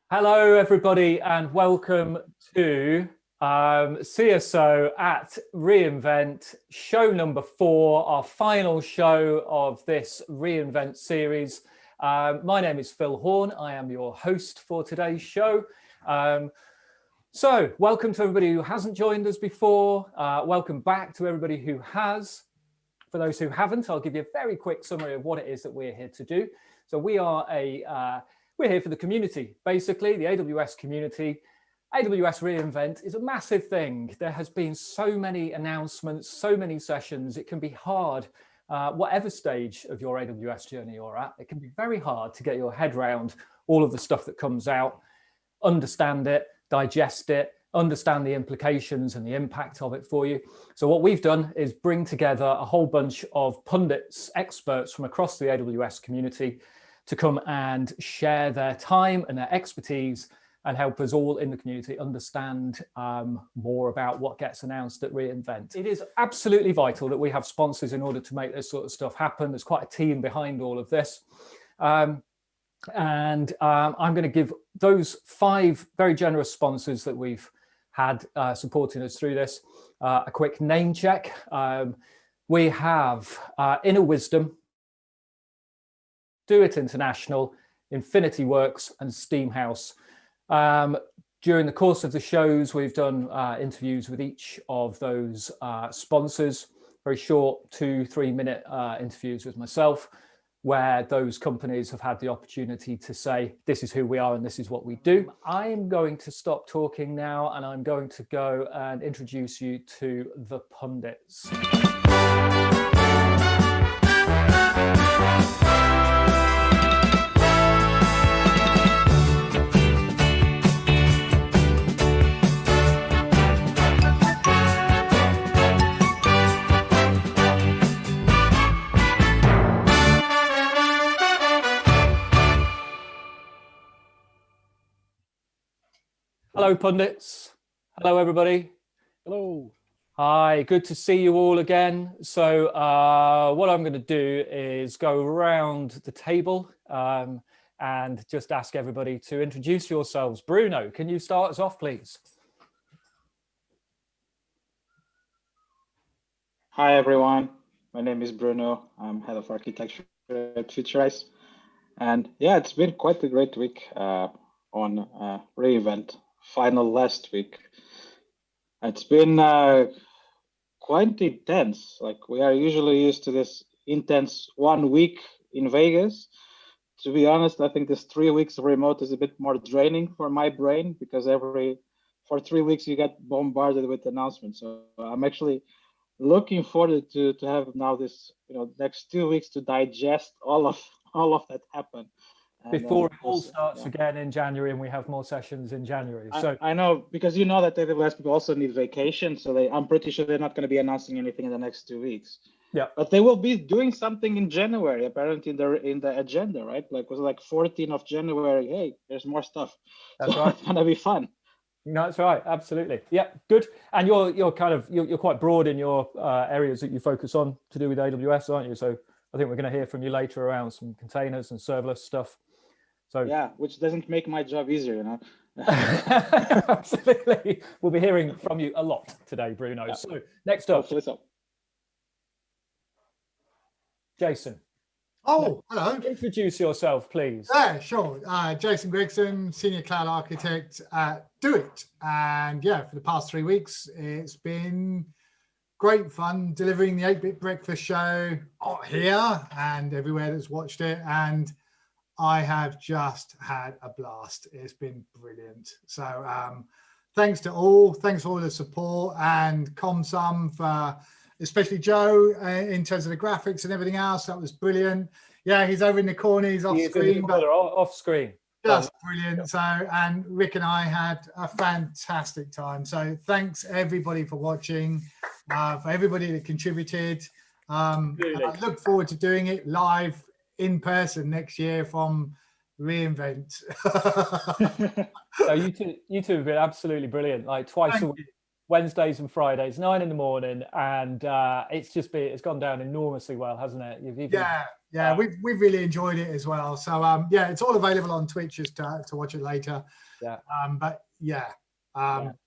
Hello, everybody, and welcome to CSO at reInvent, show number 4, our final show of this reInvent series. My name is Phil Horn. I am your host for today's show. So welcome to everybody who hasn't joined us before. Welcome back to everybody who has. For those who haven't, I'll give you a very quick summary of what it is that we're here to do. So we're here for the community, basically, the AWS community. AWS reInvent is a massive thing. There has been so many announcements, so many sessions. It can be hard, whatever stage of your AWS journey you're at, it can be very hard to get your head around all of the stuff that comes out, understand it, digest it, understand the implications and the impact of it for you. So what we've done is bring together a whole bunch of pundits, experts from across the AWS community to come and share their time and their expertise and help us all in the community understand more about what gets announced at reInvent. It is absolutely vital that we have sponsors in order to make this sort of stuff happen. There's quite a team behind all of this. I'm going to give those 5 very generous sponsors that we've had supporting us through this a quick name check. We have Inner Wisdom, Do It International, Infinity Works, and Steamhouse. During the course of the shows, we've done interviews with each of those sponsors, very short 2-3 minute interviews with myself, where those companies have had the opportunity to say, this is who we are and this is what we do. I'm going to stop talking now and I'm going to go and introduce you to the Pundits. Hello, Pundits. Hello, everybody. Hello. Hi, good to see you all again. So what I'm going to do is go around the table and just ask everybody to introduce yourselves. Bruno, can you start us off, please? Hi, everyone. My name is Bruno. I'm head of architecture at Futurize. And yeah, it's been quite a great week on reInvent. Final last week. It's been quite intense. Like, we are usually used to this intense 1 week in Vegas. To be honest, I think this 3 weeks of remote is a bit more draining for my brain, because for 3 weeks you get bombarded with announcements. So I'm actually looking forward to have now this, next 2 weeks to digest all of that happen. Before it all starts again in January and we have more sessions in January. So I know, because you know that AWS people also need vacation. So I'm pretty sure they're not going to be announcing anything in the next 2 weeks. Yeah. But they will be doing something in January, apparently in the agenda, right? Like, was it like 14th of January? Hey, there's more stuff. That's right. It's going to be fun. No, that's right. Absolutely. Yeah, good. And you're quite broad in your areas that you focus on to do with AWS, aren't you? So I think we're going to hear from you later around some containers and serverless stuff. So yeah, which doesn't make my job easier, Absolutely. We'll be hearing from you a lot today, Bruno. Yeah. So next up, Jason. Oh, hello. Introduce yourself, please. Yeah, sure. Jason Gregson, Senior Cloud Architect at Do It. And yeah, for the past 3 weeks, it's been great fun delivering the 8-Bit Breakfast Show here and everywhere that's watched it. And I have just had a blast. It's been brilliant. So thanks to all. Thanks for all the support, and ComSum for especially Joe in terms of the graphics and everything else. That was brilliant. Yeah, he's over in the corner. He's off screen. But off screen. Just brilliant. So, and Rick and I had a fantastic time. So thanks everybody for watching, for everybody that contributed. I look forward to doing it live in person next year from reInvent. So you two have been absolutely brilliant. Like twice a week, Wednesdays and Fridays, 9 in the morning, and it's gone down enormously well, hasn't it? Yeah, we've really enjoyed it as well. So yeah, it's all available on Twitch to watch it later. Yeah. But yeah,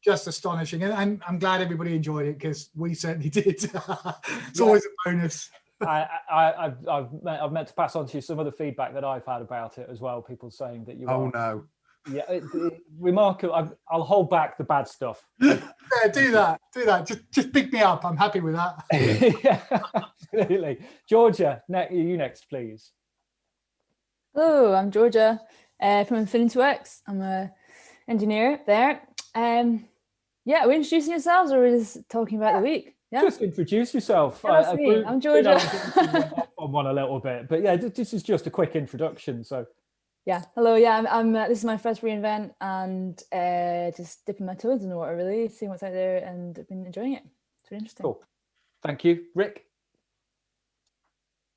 just astonishing, and I'm glad everybody enjoyed it because we certainly did. It's always a bonus. I've meant to pass on to you some of the feedback that I've had about it as well. People saying that you. Oh no. Yeah, remarkable. I'll hold back the bad stuff. Yeah, do that. Just pick me up. I'm happy with that. Yeah, absolutely. Georgia, you next, please. Hello, I'm Georgia from InfinityWorks. I'm a engineer there. Yeah, are we introducing yourselves or are we just talking about the week? Yeah. Just introduce yourself. Yeah, that's me. I'm Georgia. On one a little bit, but yeah, this is just a quick introduction. So. Yeah, hello. Yeah, I'm this is my first reInvent and just dipping my toes in the water, really, seeing what's out there, and I've been enjoying it. It's really interesting. Cool. Thank you. Rick?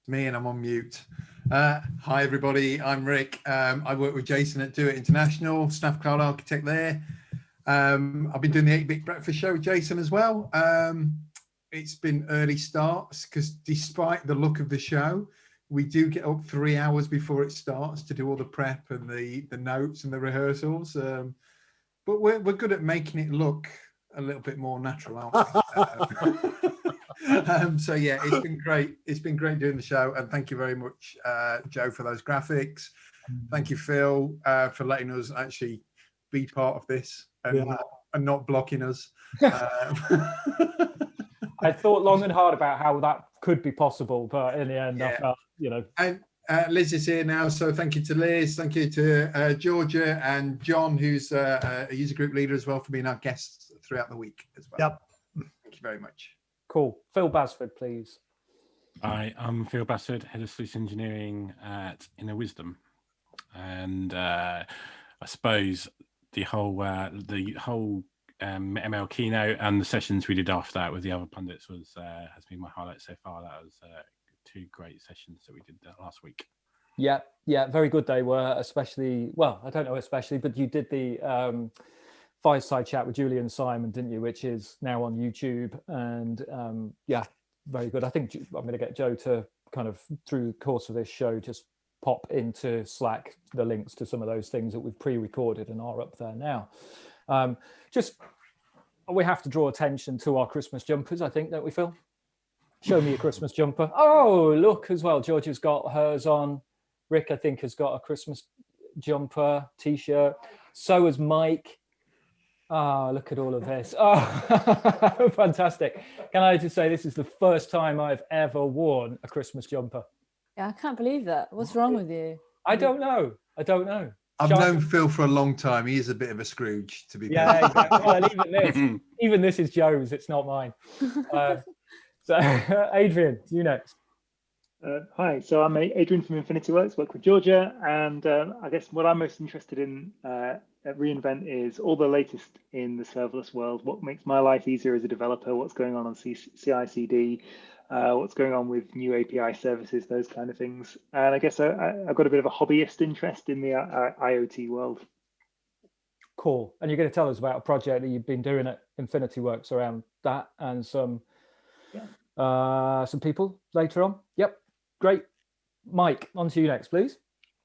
Me, and I'm on mute. Hi, everybody. I'm Rick. I work with Jason at Do It International, staff cloud architect there. I've been doing the 8-Bit Breakfast Show with Jason as well. It's been early starts because despite the look of the show, we do get up 3 hours before it starts to do all the prep and the notes and the rehearsals. But we're good at making it look a little bit more natural, aren't we? So yeah, it's been great. It's been great doing the show, and thank you very much, Joe, for those graphics. Thank you, Phil, for letting us actually be part of this and not blocking us. I thought long and hard about how that could be possible, but in the end, I felt, And Liz is here now, so thank you to Liz, thank you to Georgia and John, who's a user group leader as well, for being our guests throughout the week as well. Yep. Thank you very much. Cool. Phil Basford, please. Hi, I'm Phil Bassett, Head of Solution Engineering at Inner Wisdom, and I suppose the whole ML keynote and the sessions we did after that with the other pundits has been my highlight so far. That was 2 great sessions that we did last week. Yeah, very good they were, especially, well, I don't know especially, but you did the fireside chat with Julian Simon, didn't you, which is now on YouTube, and yeah, very good. I think I'm going to get Joe to kind of, through the course of this show, just pop into Slack the links to some of those things that we've pre-recorded and are up there now. Just, we have to draw attention to our Christmas jumpers, I think, don't we, Phil? Show me your Christmas jumper. Oh, look as well. Georgia's got hers on. Rick, I think, has got a Christmas jumper, T-shirt. So has Mike. Oh, look at all of this. Oh, fantastic. Can I just say this is the first time I've ever worn a Christmas jumper. Yeah, I can't believe that. What's wrong with you? I don't know. I've known Phil for a long time. He is a bit of a Scrooge, to be fair. Yeah, exactly. Well, even this is Joe's. It's not mine. So, Adrian, you next. Hi, so I'm Adrian from InfinityWorks, work with Georgia, and I guess what I'm most interested in at reInvent is all the latest in the serverless world. What makes my life easier as a developer? What's going on CI/CD? What's going on with new API services? Those kind of things. And I guess I've got a bit of a hobbyist interest in the IoT world. Cool. And you're going to tell us about a project that you've been doing at InfinityWorks around that, and some people later on. Yep. Great. Mike, on to you next, please.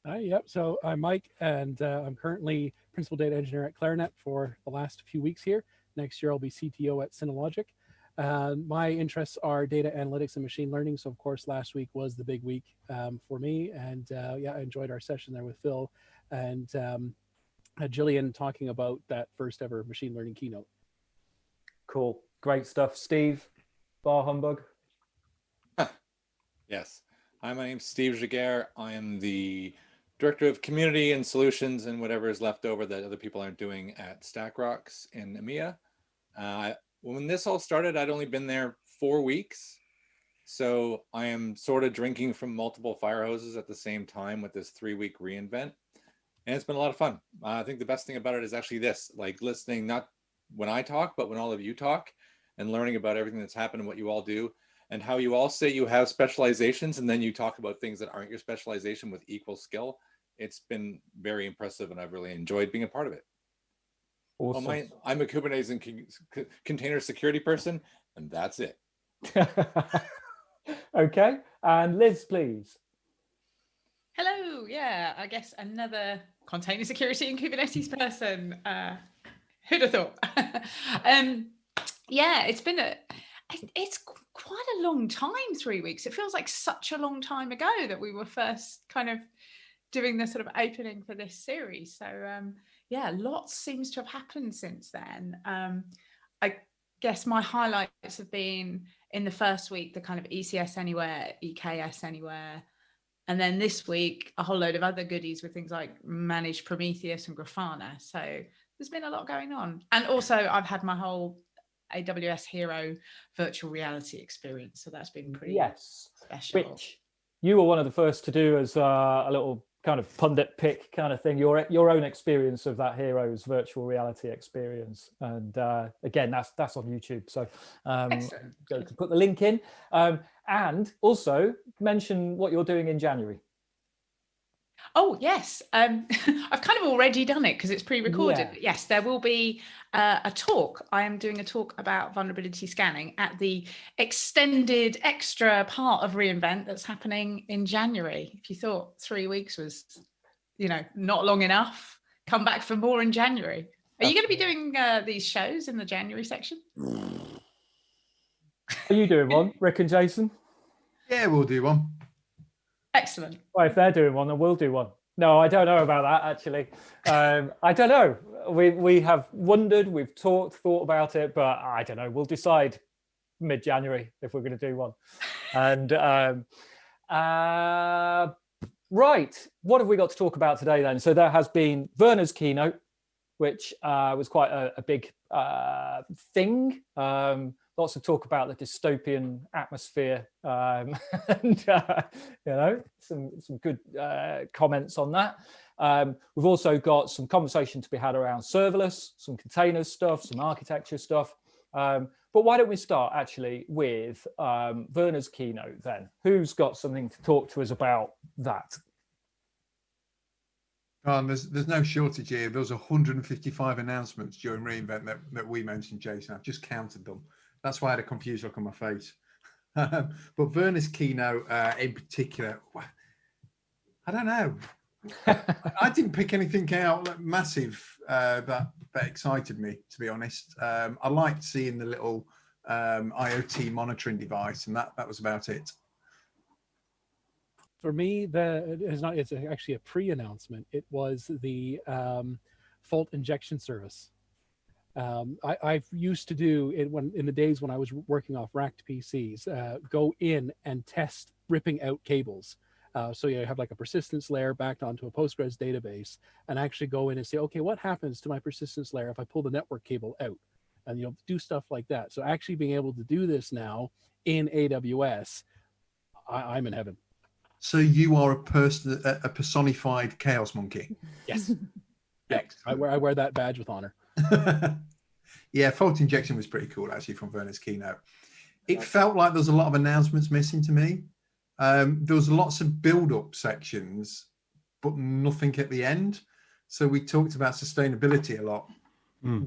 Yep. So I'm Mike, and I'm currently principal data engineer at Clarinet for the last few weeks here. Next year, I'll be CTO at Synologic. My interests are data analytics and machine learning. So, of course, last week was the big week for me. And yeah, I enjoyed our session there with Phil and Jillian talking about that first ever machine learning keynote. Cool. Great stuff. Steve, bar humbug. Yes. Hi, my name's Steve Jaguar. I am the Director of Community and Solutions and whatever is left over that other people aren't doing at StackRox in EMEA. When this all started, I'd only been there 4 weeks. So I am sort of drinking from multiple fire hoses at the same time with this 3-week reInvent. And it's been a lot of fun. I think the best thing about it is actually this, like listening, not when I talk, but when all of you talk, and learning about everything that's happened and what you all do, and how you all say you have specializations, and then you talk about things that aren't your specialization with equal skill. It's been very impressive, and I've really enjoyed being a part of it. Awesome. Well, I'm a Kubernetes and container security person, and that's it. Okay, and Liz, please. Hello, yeah, I guess another container security and Kubernetes person. Who'd have thought? Yeah, it's quite a long time, 3 weeks. It feels like such a long time ago that we were first kind of doing the sort of opening for this series. So yeah, lots seems to have happened since then. I guess my highlights have been in the first week, the kind of ECS Anywhere, EKS Anywhere. And then this week, a whole load of other goodies with things like Managed Prometheus and Grafana. So there's been a lot going on. And also I've had my whole AWS Hero virtual reality experience. So that's been pretty special. Which you were one of the first to do as a little kind of pundit pick kind of thing, your own experience of that Heroes virtual reality experience. And again, that's on YouTube. So go to put the link in. And also mention what you're doing in January. Oh, yes. I've kind of already done it because it's pre-recorded. Yeah. Yes, there will be a talk. I am doing a talk about vulnerability scanning at the extended extra part of reInvent that's happening in January. If you thought 3 weeks was, not long enough, come back for more in January. Are you going to be doing these shows in the January section? Are you doing one, Rick and Jason? Yeah, we'll do one. Excellent. Well, if they're doing one, then we'll do one. No, I don't know about that, actually. I don't know. We have wondered, we've thought about it, but I don't know. We'll decide mid-January if we're going to do one. And right, what have we got to talk about today then? So there has been Werner's keynote, which was quite a big thing. Lots of talk about the dystopian atmosphere, and some good comments on that. We've also got some conversation to be had around serverless, some containers stuff, some architecture stuff. But why don't we start actually with Werner's keynote then? Who's got something to talk to us about that? There's no shortage here. There was 155 announcements during reInvent that we mentioned, Jason. I've just counted them. That's why I had a confused look on my face. But Werner's keynote in particular, I don't know. I didn't pick anything out massive that excited me, to be honest. I liked seeing the little IoT monitoring device, and that was about it. For me, it's actually a pre-announcement. It was the fault injection service. I used to do it in the days when I was working off racked PCs, go in and test ripping out cables. So you have like a persistence layer backed onto a Postgres database, and actually go in and say, okay, what happens to my persistence layer if I pull the network cable out? And do stuff like that. So actually being able to do this now in AWS, I'm in heaven. So you are a personified chaos monkey. Yes. I wear that badge with honor. Yeah, fault injection was pretty cool actually from Werner's keynote. It felt like there was a lot of announcements missing to me. There was lots of build-up sections, but nothing at the end. So we talked about sustainability a lot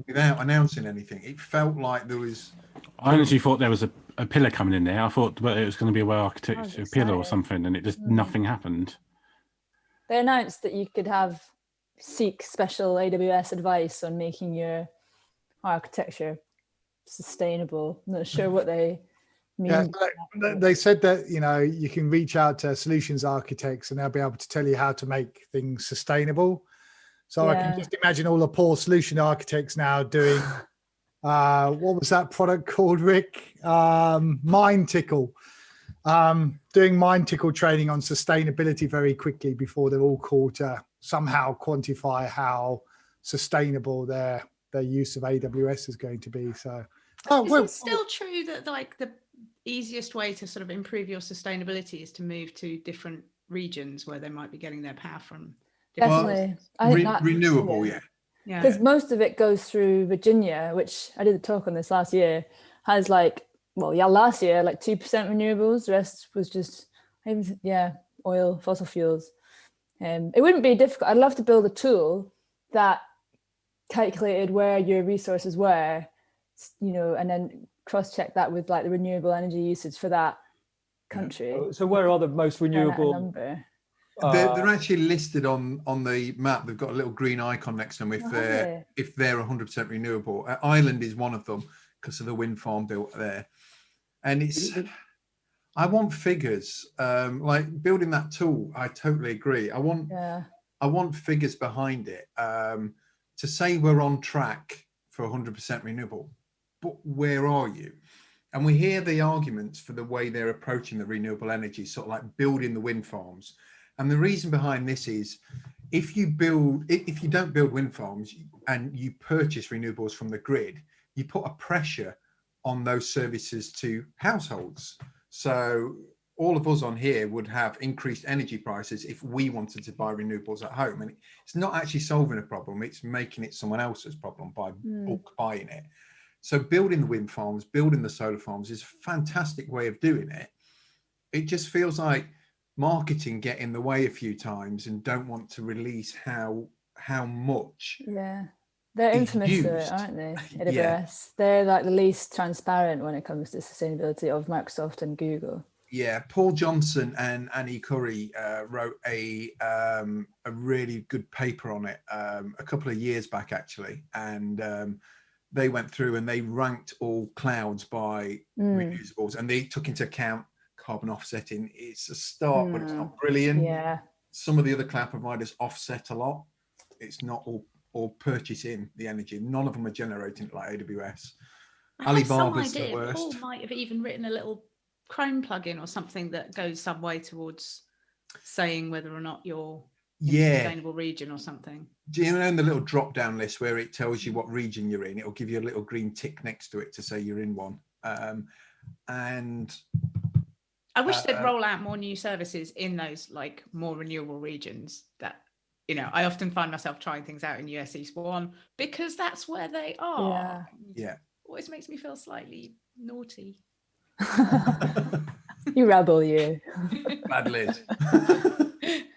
without announcing anything. It felt like there was. I honestly thought there was a pillar coming in there. I thought it was going to be a well-architected pillar or something, and it just nothing happened. They announced that you could seek special AWS advice on making your architecture sustainable. I'm not sure what they mean. Yeah, they said that you can reach out to solutions architects and they'll be able to tell you how to make things sustainable. So I can just imagine all the poor solution architects now doing what was that product called, Rick? MindTickle. Doing MindTickle training on sustainability very quickly before they're all called to somehow quantify how sustainable their use of AWS is going to be. So, is it still true that like the easiest way to sort of improve your sustainability is to move to different regions where they might be getting their power from? Definitely, I think renewable, yeah. Because most of it goes through Virginia, which I did a talk on this last year. Has last year 2% renewables. The rest was just oil, fossil fuels. It wouldn't be difficult. I'd love to build a tool that calculated where your resources were, and then cross-check that with like the renewable energy usage for that country. So where are the most renewable? They're actually listed on the map. They've got a little green icon next to them if they're 100% renewable. Ireland is one of them because of the wind farm built there. And I want figures. Like building that tool, I totally agree. I want figures behind it to say we're on track for 100% renewable. But where are you? And we hear the arguments for the way they're approaching the renewable energy, sort of like building the wind farms. And the reason behind this is if you don't build wind farms and you purchase renewables from the grid, you put a pressure on those services to households. So all of us on here would have increased energy prices if we wanted to buy renewables at home. And it's not actually solving a problem, it's making it someone else's problem by bulk buying it. So building the wind farms, building the solar farms is a fantastic way of doing it. It just feels like marketing get in the way a few times and don't want to release how much. Yeah, they're infamous for it, aren't they? AWS. They're like the least transparent when it comes to sustainability of Microsoft and Google. Yeah, Paul Johnson and Annie Curry wrote a really good paper on it a couple of years back actually, and they went through and they ranked all clouds by renewables, and they took into account carbon offsetting. It's a start, but it's not brilliant. Yeah. Some of the other cloud providers offset a lot. It's not all purchasing the energy. None of them are generating it like AWS. Alibaba's the worst. Paul might have even written a little Chrome plugin or something that goes some way towards saying whether or not you're in a sustainable region or something. Do you know in the little drop down list where it tells you what region you're in, it'll give you a little green tick next to it to say you're in one. And I wish they'd roll out more new services in those like more renewable regions. That, you know, I often find myself trying things out in US East 1 because that's where they are. Yeah. Always makes me feel slightly naughty. You rebel, you. Bad Liz.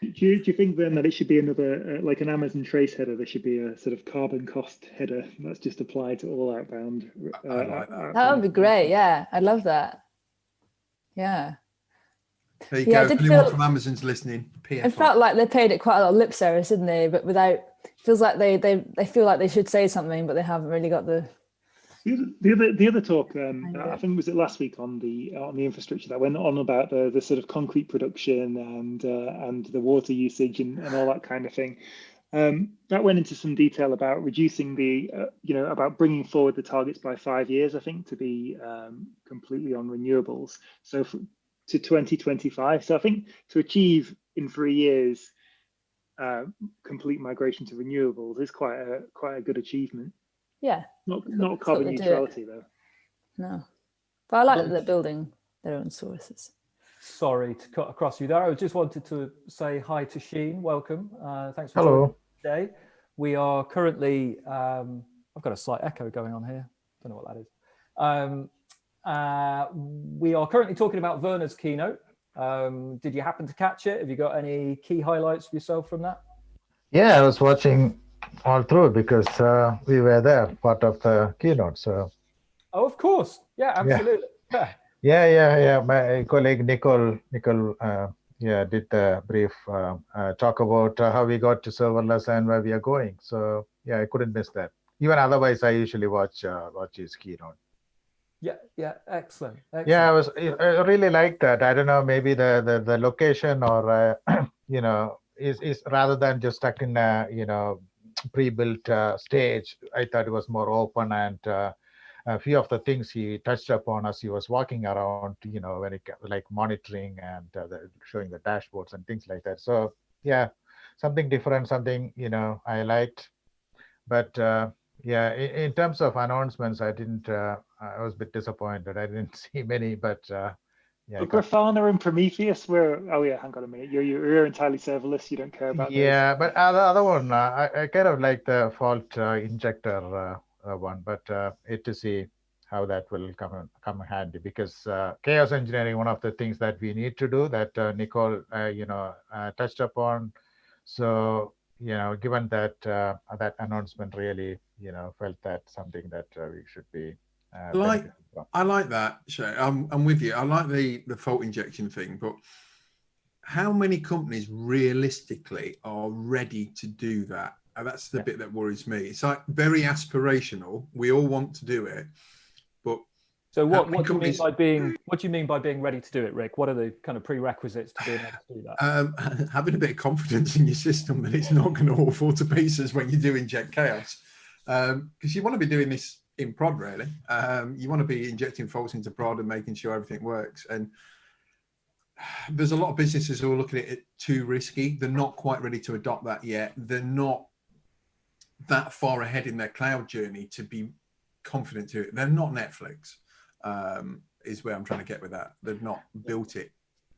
Do you think then that it should be another, like an Amazon Trace header, there should be a sort of carbon cost header that's just applied to all outbound? I like that. That would be great. Yeah, I'd love that. Yeah. There you go. If anyone from Amazon's listening, PF. It felt like they paid it quite a lot of lip service, didn't they? But without, feels like they feel like they should say something, but they haven't really got the. The other talk, I think was it last week on the infrastructure that went on about the sort of concrete production and the water usage and all that kind of thing. That went into some detail about reducing the about bringing forward the targets by 5 years, I think, to be completely on renewables. So to 2025. So I think to achieve in 3 years complete migration to renewables is quite a good achievement. Yeah. Not carbon neutrality though. No. But I like that they're building their own sources. Sorry to cut across you there. I just wanted to say hi to Sheen. Welcome. Thanks for Hello. joining us today. We are currently, I've got a slight echo going on here. Don't know what that is. We are currently talking about Werner's keynote. Did you happen to catch it? Have you got any key highlights for yourself from that? Yeah, I was watching all through because we were there, part of the keynote. So. Oh, of course. Yeah, absolutely. Yeah. My colleague Nicole, did the brief talk about how we got to serverless and where we are going. So yeah, I couldn't miss that. Even otherwise, I usually watch his keynote. Yeah, excellent. Yeah, I really like that. I don't know, maybe the location or is rather than just stuck in a pre-built stage. I thought it was more open, and a few of the things he touched upon as he was walking around, when it like monitoring and showing the dashboards and things like that. So yeah, something different, something I liked. But in terms of announcements, I didn't. I was a bit disappointed. I didn't see many, but But Grafana and Prometheus were. Oh yeah, hang on a minute. You're entirely serverless. You don't care about. Yeah, those. But the other one, I kind of like the fault injector one, but it to see how that will come handy, because chaos engineering, one of the things that we need to do that Nicole touched upon. So given that that announcement really felt that something that we should be. I like that, Shay. I'm with you. I like the fault injection thing, but how many companies realistically are ready to do that? And that's the bit that worries me. It's like very aspirational. We all want to do it, but so what do you mean by being ready to do it, Rick? What are the kind of prerequisites to being able to do that? Having a bit of confidence in your system that it's not going to all fall to pieces when you do inject chaos, because you want to be doing this in prod, really. You want to be injecting faults into prod and making sure everything works. And there's a lot of businesses who are looking at it too risky. They're not quite ready to adopt that yet. They're not that far ahead in their cloud journey to be confident to it. They're not Netflix, is where I'm trying to get with that. They've not built it.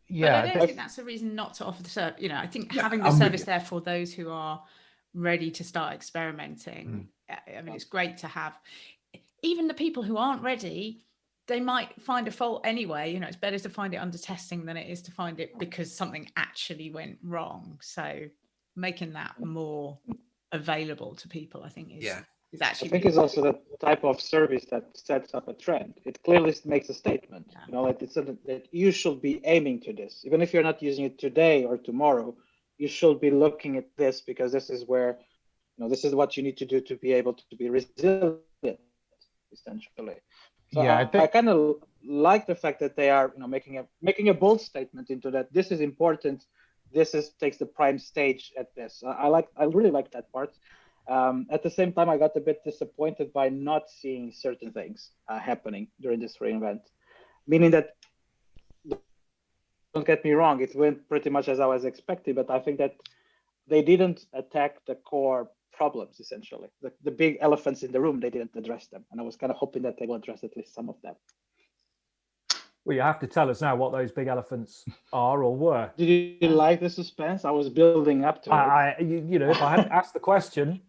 Yeah, but I don't think that's a reason not to offer the service. You know, I think having the service there for those who are ready to start experimenting. I mean, it's great to have. Even the people who aren't ready, they might find a fault anyway. You know, it's better to find it under testing than it is to find it because something actually went wrong. So making that more available to people, I think, is actually. I think it's also the type of service that sets up a trend. It clearly makes a statement. You know, like it's something that you should be aiming to this, even if you're not using it today or tomorrow. You should be looking at this because this is where, you know, this is what you need to do to be able to be resilient, essentially. So I kind of like the fact that they are, you know, making a bold statement into that. This is important. This takes the prime stage at this. I really like that part. At the same time, I got a bit disappointed by not seeing certain things happening during this reInvent, meaning that, don't get me wrong, it went pretty much as I was expecting, but I think that they didn't attack the core problems, essentially. The big elephants in the room, they didn't address them. And I was kind of hoping that they will address at least some of them. Well, you have to tell us now what those big elephants are or were. Did you like the suspense? I was building up to it. You know, if I hadn't asked the question.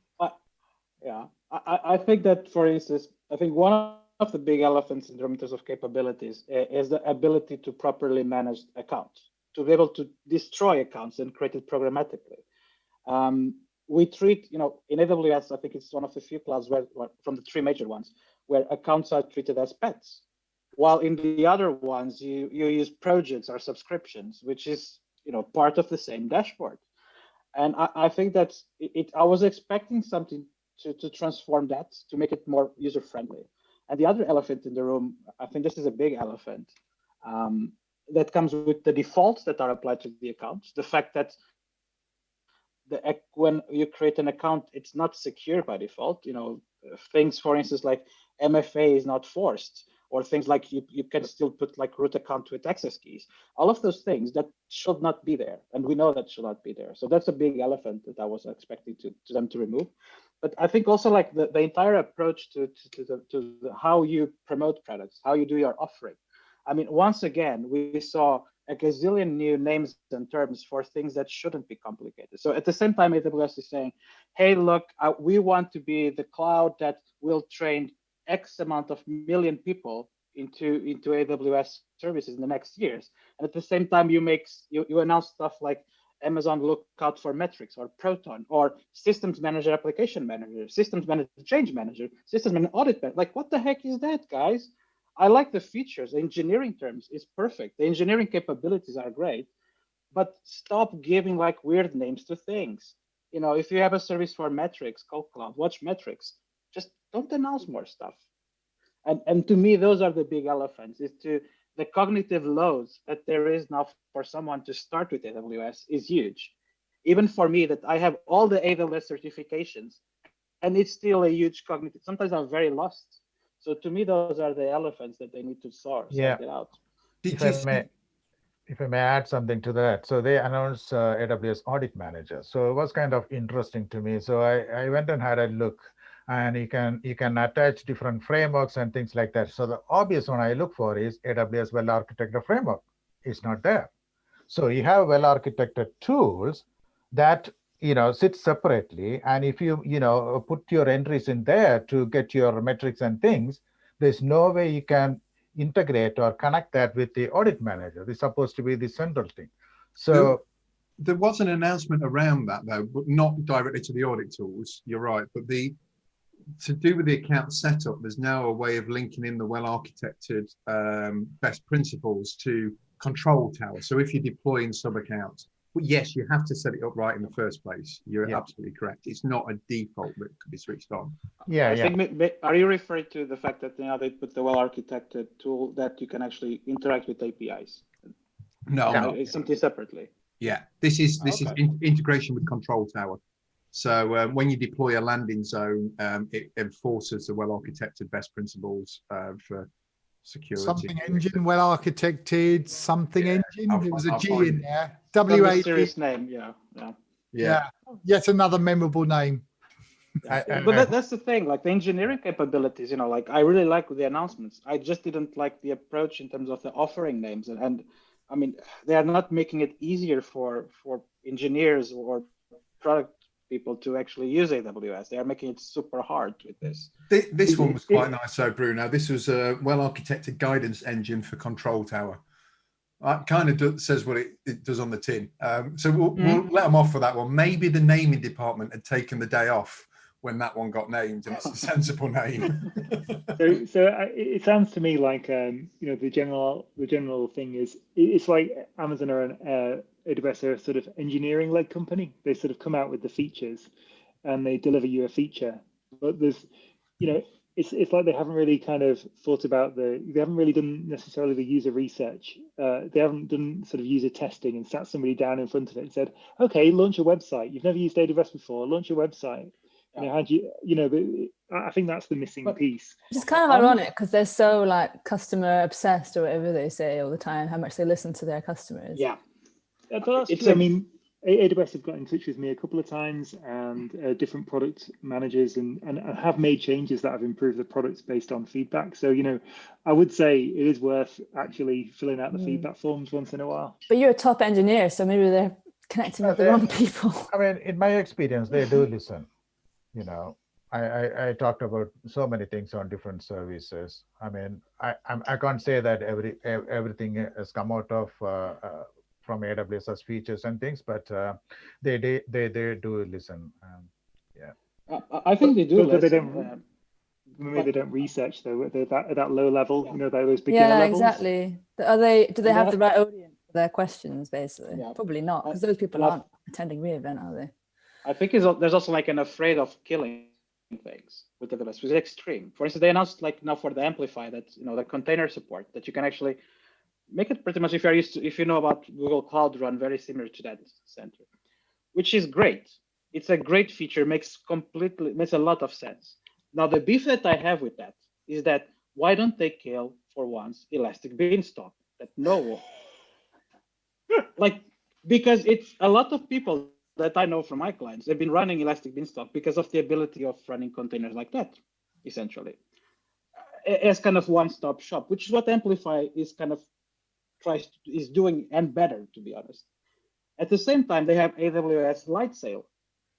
I think that, for instance, I think one of the big elephants in terms of capabilities is the ability to properly manage accounts, to be able to destroy accounts and create it programmatically. We treat, you know, in AWS, I think it's one of the few clouds where, from the three major ones, where accounts are treated as pets. While in the other ones, you use projects or subscriptions, which is, you know, part of the same dashboard. And I think that I was expecting something to transform that, to make it more user-friendly. And the other elephant in the room, I think this is a big elephant, that comes with the defaults that are applied to the accounts. The fact that when you create an account, it's not secure by default. You know, things, for instance, like MFA is not forced, or things like you can still put like root account with access keys. All of those things that should not be there, and we know that should not be there. So that's a big elephant that I was expecting them to remove. But I think also like the entire approach to how you promote products, how you do your offering. I mean, once again, we saw a gazillion new names and terms for things that shouldn't be complicated. So at the same time, AWS is saying, hey, look, we want to be the cloud that will train X amount of million people into AWS services in the next years. And at the same time, you announce stuff like Amazon Lookout for Metrics, or Proton, or Systems Manager, Application Manager, Systems Manager, Change Manager, Systems Manager, Audit Manager. Like, what the heck is that, guys? I like the features. The engineering terms is perfect. The engineering capabilities are great, but stop giving like weird names to things. You know, if you have a service for metrics, call Cloud, watch metrics. Just don't announce more stuff. And to me, those are the big elephants. Is to the cognitive loads that there is now for someone to start with AWS is huge. Even for me, that I have all the AWS certifications, and it's still a huge cognitive. Sometimes I'm very lost. So to me, those are the elephants that they need to sort it out. If I may add something to that. So they announced AWS Audit Manager. So it was kind of interesting to me. So I went and had a look, and you can attach different frameworks and things like that. So the obvious one I look for is AWS well-architected framework. It's not there. So you have well-architected tools that sit separately, and if you put your entries in there to get your metrics and things, there's no way you can integrate or connect that with the audit manager. It's supposed to be the central thing. So there was an announcement around that, though, but not directly to the audit tools. You're right, but to do with the account setup, there's now a way of linking in the well-architected best principles to control tower. So if you're deploying sub-accounts, well, yes, you have to set it up right in the first place. You're absolutely correct. It's not a default that could be switched on. I think, are you referring to the fact that they put the well-architected tool that you can actually interact with APIs? No, it's something separately. Yeah, this is integration with control tower. So when you deploy a landing zone, it enforces the well-architected best principles for security. Something engine, well-architected, something engine. There was a G in there. WA. Serious name, yeah. Yet another memorable name. But that's the thing, like the engineering capabilities, like I really like the announcements. I just didn't like the approach in terms of the offering names. And I mean, they are not making it easier for engineers or product people to actually use AWS. They are making it super hard with this. This one was quite nice, though, Bruno. This was a well-architected guidance engine for control tower. It kind of says what it does on the tin. So we'll let them off for that one. Maybe the naming department had taken the day off when that one got named, and it's a sensible name. so it sounds to me like the general thing is it's like Amazon or AWS are a sort of engineering-led company. They sort of come out with the features, and they deliver you a feature. But there's, it's like they haven't really kind of thought about they haven't really done necessarily the user research. They haven't done sort of user testing and sat somebody down in front of it and said, okay, launch a website. You've never used AWS before, launch a website. How do you, I think that's the missing piece. It's kind of ironic because they're so like customer obsessed or whatever they say all the time, how much they listen to their customers. Yeah. But I mean, AWS have got in touch with me a couple of times, and different product managers and have made changes that have improved the products based on feedback. So, I would say it is worth actually filling out the feedback forms once in a while. But you're a top engineer, so maybe they're connecting with the wrong people. I mean, in my experience, they do listen. I talked about so many things on different services. I mean, I can't say that everything has come out of from AWS as features and things, but they do listen. I think they do. But they don't. Maybe they don't research though. They're at that low level, those beginner levels. Yeah, exactly. Do they have the right audience for their questions? Basically, probably not, because those people aren't attending re:Invent, are they? I think there's also like an afraid of killing things with AWS, which is extreme. For instance, they announced like now for the Amplify that the container support, that you can actually make it pretty much if you know about Google Cloud Run, very similar to that center, which is great. It's a great feature, makes a lot of sense. Now the beef that I have with that is that why don't they kill for once Elastic Beanstalk? Because it's a lot of people that I know from my clients, they've been running Elastic Beanstalk because of the ability of running containers like that, essentially, as kind of one-stop shop, which is what Amplify is kind of is doing, and better, to be honest. At the same time, they have AWS Lightsail.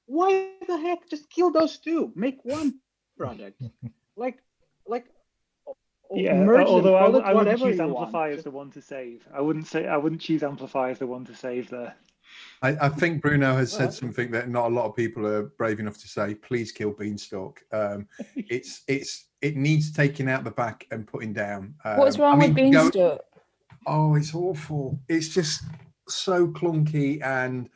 Why the heck just kill those two? Make one product. Although I wouldn't choose Amplify as the one to save. I wouldn't choose Amplify as the one to save there. I think Bruno has said something that not a lot of people are brave enough to say. Please kill Beanstalk. It needs taking out the back and putting down. What's wrong with Beanstalk? It's awful. It's just so clunky, and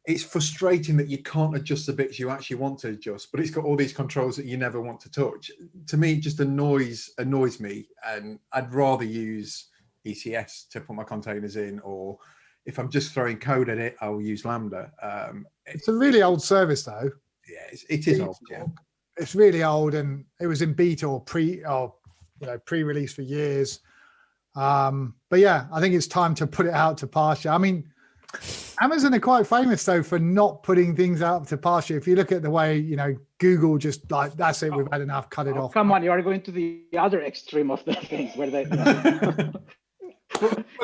it's frustrating that you can't adjust the bits you actually want to adjust, but it's got all these controls that you never want to touch. To me, it just annoys me, and I'd rather use ECS to put my containers in, or if I'm just throwing code at it, I'll use Lambda. It's a really old service, though. Yeah, it is old. Yeah, it's really old, and it was in beta or pre-release for years. But yeah, I think it's time to put it out to pasture. I mean, Amazon are quite famous though for not putting things out to pasture. If you look at the way Google just like, that's it, we've had enough, cut it off. Come on, you are going to the other extreme of the things where they. But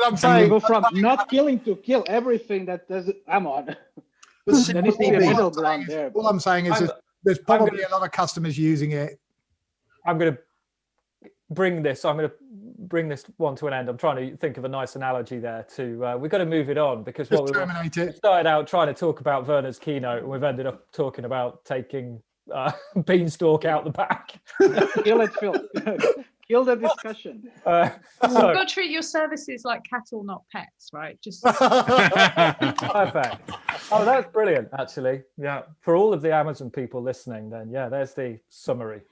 I'm saying, go from not killing to kill everything that does. I'm on. There needs to be a middle ground there. All I'm saying is there's probably a lot of customers using it. I'm going to bring this one to an end. I'm trying to think of a nice analogy there to we've got to move it on, because we started out trying to talk about Werner's keynote, and we've ended up talking about taking Beanstalk out the back. Kill it, Phil. Kill the discussion. You've So, got to treat your services like cattle, not pets, right? Just perfect. Oh, that's brilliant, actually. Yeah. For all of the Amazon people listening, then, yeah, there's the summary.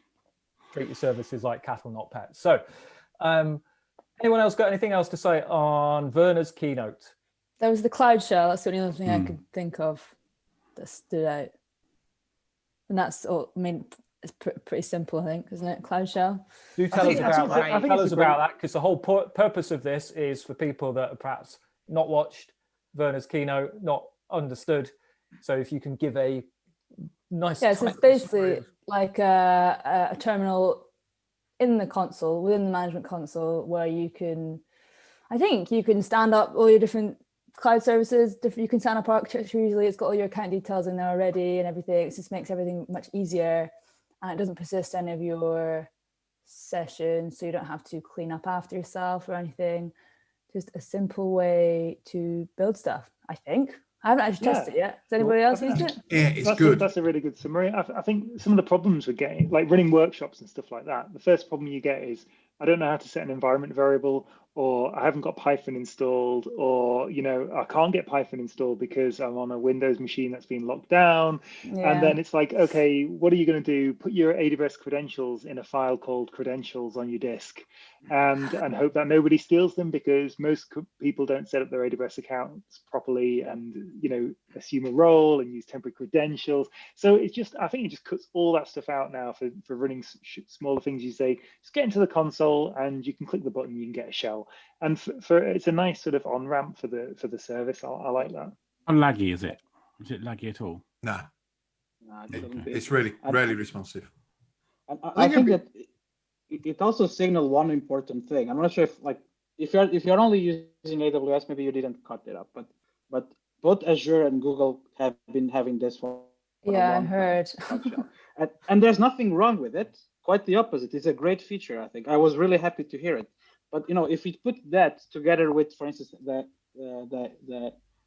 Treat your services like cattle, not pets. So, anyone else got anything else to say on Werner's keynote? There was the cloud shell. That's the only other thing I could think of that stood out. And that's all, I mean, it's pretty simple, I think, isn't it? Cloud shell. Do tell us about that. I think Tell it's us a great- about that, because the whole purpose of this is for people that are perhaps not watched Werner's keynote, not understood. So if you can give a nice, Yeah, so it's basically like a terminal in the console, within the management console, where you can, I think you can stand up all your different cloud services. You can stand up architecture easily. It's got all your account details in there already and everything. It just makes everything much easier, and it doesn't persist any of your sessions, so you don't have to clean up after yourself or anything. Just a simple way to build stuff, I think. I haven't actually tested it yet. Has anybody else used it? Yeah, it's good. That's a really good summary. I think some of the problems we're getting, like running workshops and stuff like that, the first problem you get is I don't know how to set an environment variable, or I haven't got Python installed, or, you know, I can't get Python installed because I'm on a Windows machine that's been locked down. Yeah. And then it's like, okay, what are you going to do? Put your AWS credentials in a file called credentials on your disk and hope that nobody steals them, because most people don't set up their AWS accounts properly and, you know, assume a role and use temporary credentials. So it's just, I think it just cuts all that stuff out now for running smaller things. You say, just get into the console and you can click the button, you can get a shell. And for it's a nice sort of on-ramp for the service. I like that. How laggy is it? Is it laggy at all? No, No, it shouldn't be. it's really responsive. And I think that it also signals one important thing. I'm not sure if you're only using AWS, maybe you didn't cut it up, but both Azure and Google have been having this one. Yeah, I heard. And there's nothing wrong with it. Quite the opposite. It's a great feature, I think. I was really happy to hear it. But, you know, if we put that together with, for instance, the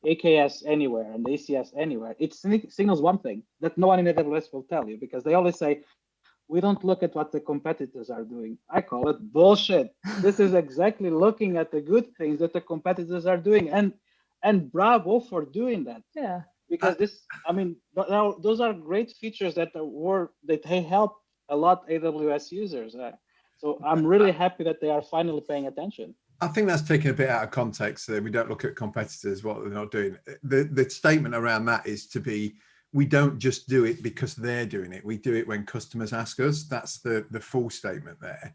AKS anywhere and the ACS anywhere, it signals one thing that no one in AWS will tell you, because they always say, we don't look at what the competitors are doing. I call it bullshit. This is exactly looking at the good things that the competitors are doing. And bravo for doing that. Yeah. Because those are great features that they help a lot AWS users. So I'm really happy that they are finally paying attention. I think that's taken a bit out of context. We don't look at competitors, what they're not doing. The statement around that is to be, we don't just do it because they're doing it. We do it when customers ask us. That's the full statement there.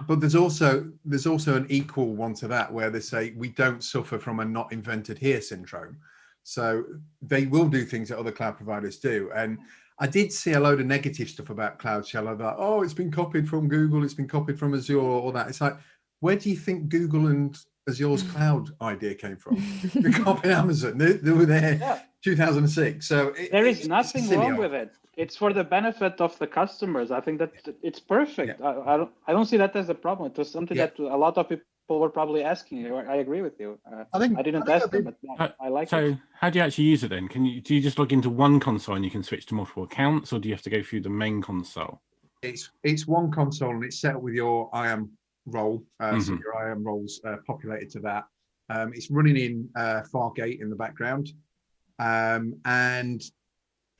But there's also an equal one to that, where they say we don't suffer from a not invented here syndrome. So they will do things that other cloud providers do. And I did see a load of negative stuff about Cloud Shell. I'm like, oh, it's been copied from Google, it's been copied from Azure, all that. It's like, where do you think Google and Azure's cloud idea came from? They copied Amazon. They were there 2006. So there is nothing wrong with it. It's for the benefit of the customers. I think that it's perfect. Yeah. I don't see that as a problem. It was something that a lot of people were probably asking you. I agree with you. I didn't ask them, but I like it. So how do you actually use it then? Do you just log into one console and you can switch to multiple accounts, or do you have to go through the main console? It's one console and it's set up with your IAM role. So your IAM roles populated to that. It's running in Fargate in the background, and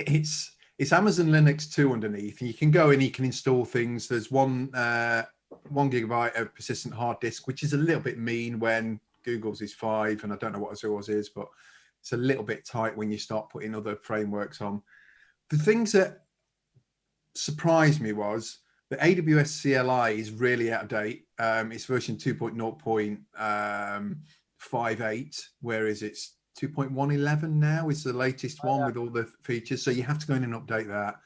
it's Amazon Linux 2 underneath. And you can go in, you can install things. There's 1 gigabyte of persistent hard disk, which is a little bit mean when Google's is 5, and I don't know what Azure's is, but it's a little bit tight when you start putting other frameworks on. The things that surprised me was the AWS CLI is really out of date. It's version 2.0.58, whereas it's 2.111 now is the latest one with all the features. So you have to go in and update that.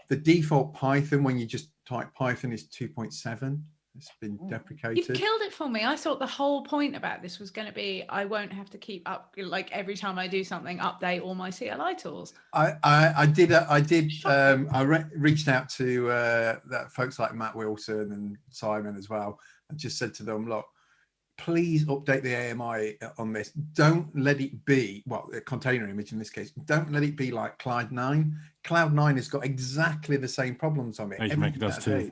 The default Python, when you just type Python, is 2.7. It's been deprecated. You've killed it for me. I thought the whole point about this was going to be I won't have to keep up, like every time I do something, update all my CLI tools. I reached out to folks like Matt Wilson and Simon as well, and just said to them, look, please update the AMI on this. Don't let it be, well, a container image in this case, don't let it be like Cloud9. Cloud9 has got exactly the same problems on it. SageMaker does too.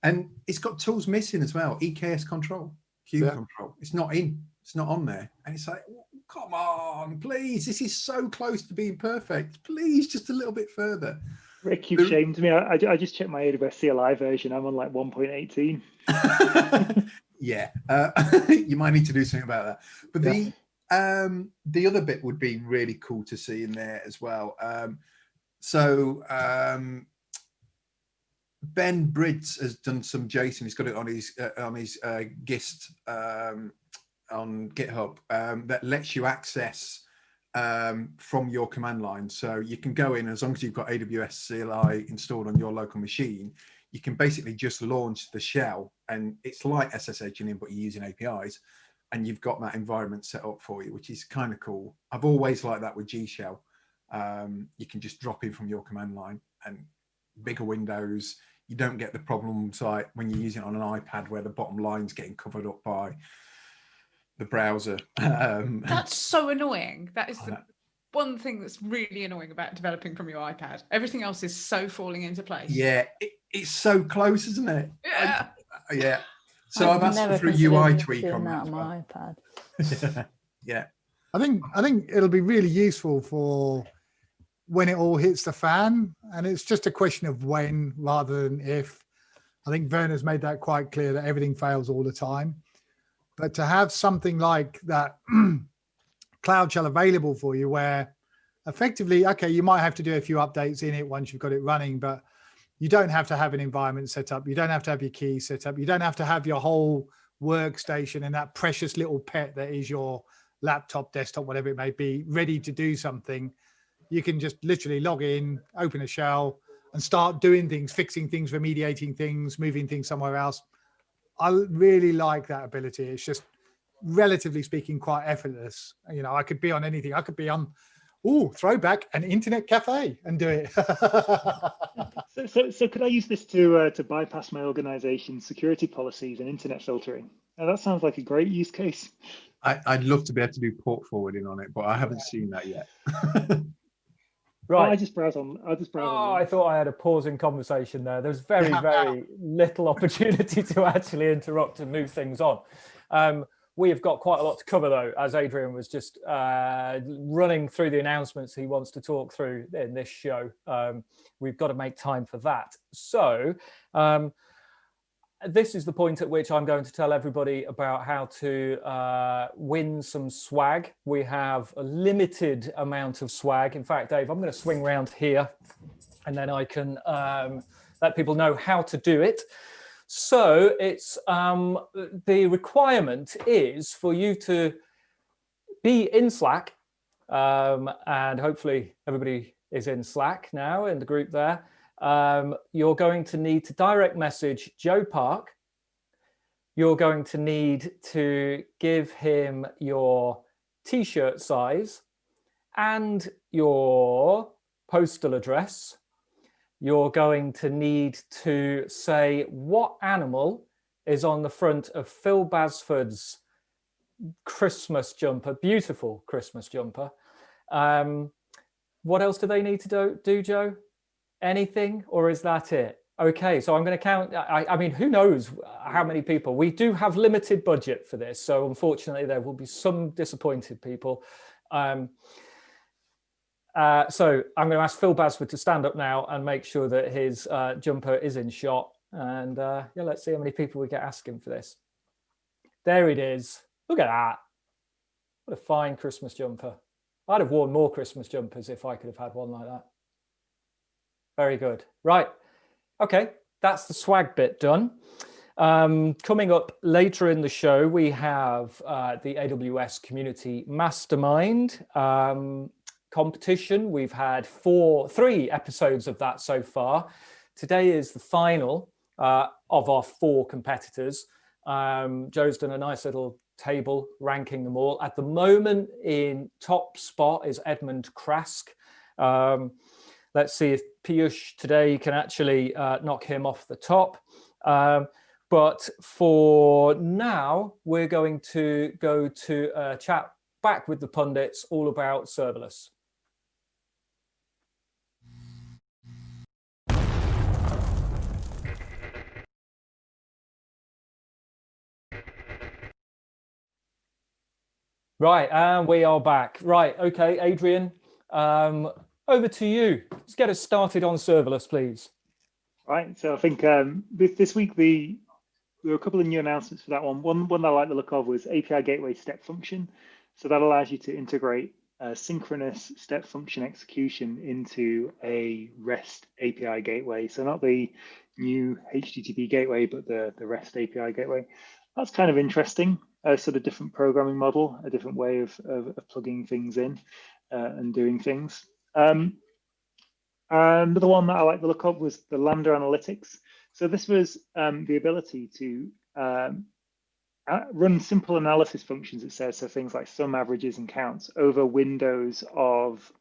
And it's got tools missing as well. EKS control, queue Yeah. control. It's not on there. And it's like, come on, please. This is so close to being perfect. Please, just a little bit further. Rick, you've shamed me. I just checked my AWS CLI version. I'm on like 1.18. Yeah, you might need to do something about that. But the other bit would be really cool to see in there as well. Ben Bridges has done some JSON. He's got it on his GIST on GitHub that lets you access from your command line. So you can go in, as long as you've got AWS CLI installed on your local machine, you can basically just launch the shell, and it's like SSH in, but you're using APIs, and you've got that environment set up for you, which is kind of cool. I've always liked that with G Shell. You can just drop in from your command line, and bigger windows. You don't get the problems like when you're using it on an iPad where the bottom line's getting covered up by the browser. That's so annoying. That is the one thing that's really annoying about developing from your iPad. Everything else is so falling into place. Yeah, it's so close, isn't it? Yeah. Yeah. So I've asked for a UI tweak on that. On my iPad. Yeah. I think it'll be really useful for when it all hits the fan, and it's just a question of when rather than if. I think Werner's made that quite clear, that everything fails all the time. But to have something like that Cloud Shell available for you, where effectively, okay, you might have to do a few updates in it once you've got it running, but you don't have to have an environment set up. You don't have to have your keys set up. You don't have to have your whole workstation and that precious little pet that is your laptop, desktop, whatever it may be, ready to do something. You can just literally log in, open a shell, and start doing things, fixing things, remediating things, moving things somewhere else. I really like that ability. It's just, relatively speaking, quite effortless. You know, I could be on anything. I could be on, throwback, an internet cafe and do it. So could I use this to bypass my organization's security policies and internet filtering? Now, that sounds like a great use case. I'd love to be able to do port forwarding on it, but I haven't seen that yet. Right. I just browse on. I thought I had a pausing conversation there. There's very, very little opportunity to actually interrupt and move things on. We have got quite a lot to cover, though, as Adrian was just running through the announcements he wants to talk through in this show. We've got to make time for that. So this is the point at which I'm going to tell everybody about how to win some swag. We have a limited amount of swag. In fact, Dave, I'm going to swing around here and then I can let people know how to do it. So it's the requirement is for you to be in Slack, and hopefully everybody is in Slack now in the group there. You're going to need to direct message Joe Park. You're going to need to give him your t-shirt size and your postal address. You're going to need to say what animal is on the front of Phil Basford's Christmas jumper, beautiful Christmas jumper. What else do they need to do, Joe? Anything, or is that it? Okay, so I'm going to count. I mean, who knows how many people? We do have limited budget for this, so unfortunately there will be some disappointed people. So I'm going to ask Phil Basford to stand up now and make sure that his jumper is in shot. And yeah, let's see how many people we get asking for this. There it is. Look at that. What a fine Christmas jumper. I'd have worn more Christmas jumpers if I could have had one like that. Very good. Right. Okay, that's the swag bit done. Coming up later in the show, we have the AWS Community Mastermind competition. We've had three episodes of that so far. Today is the final of our 4 competitors. Joe's done a nice little table ranking them all. At the moment, in top spot is Edmund Krask. Let's see if Piyush today can actually knock him off the top. But for now, we're going to go to a chat back with the pundits all about serverless. Right, and we are back. Right, okay, Adrian, over to you. Let's get us started on serverless, please. Right, so I think this week there were a couple of new announcements for that one. One that I like the look of was API Gateway Step Function. So that allows you to integrate synchronous step function execution into a REST API gateway. So not the new HTTP gateway, but the REST API gateway. That's kind of interesting. A sort of different programming model, a different way of plugging things in and doing things. Another one that I like the look of was the Lambda Analytics. So this was the ability to run simple analysis functions, it says, so things like sum, averages, and counts over windows of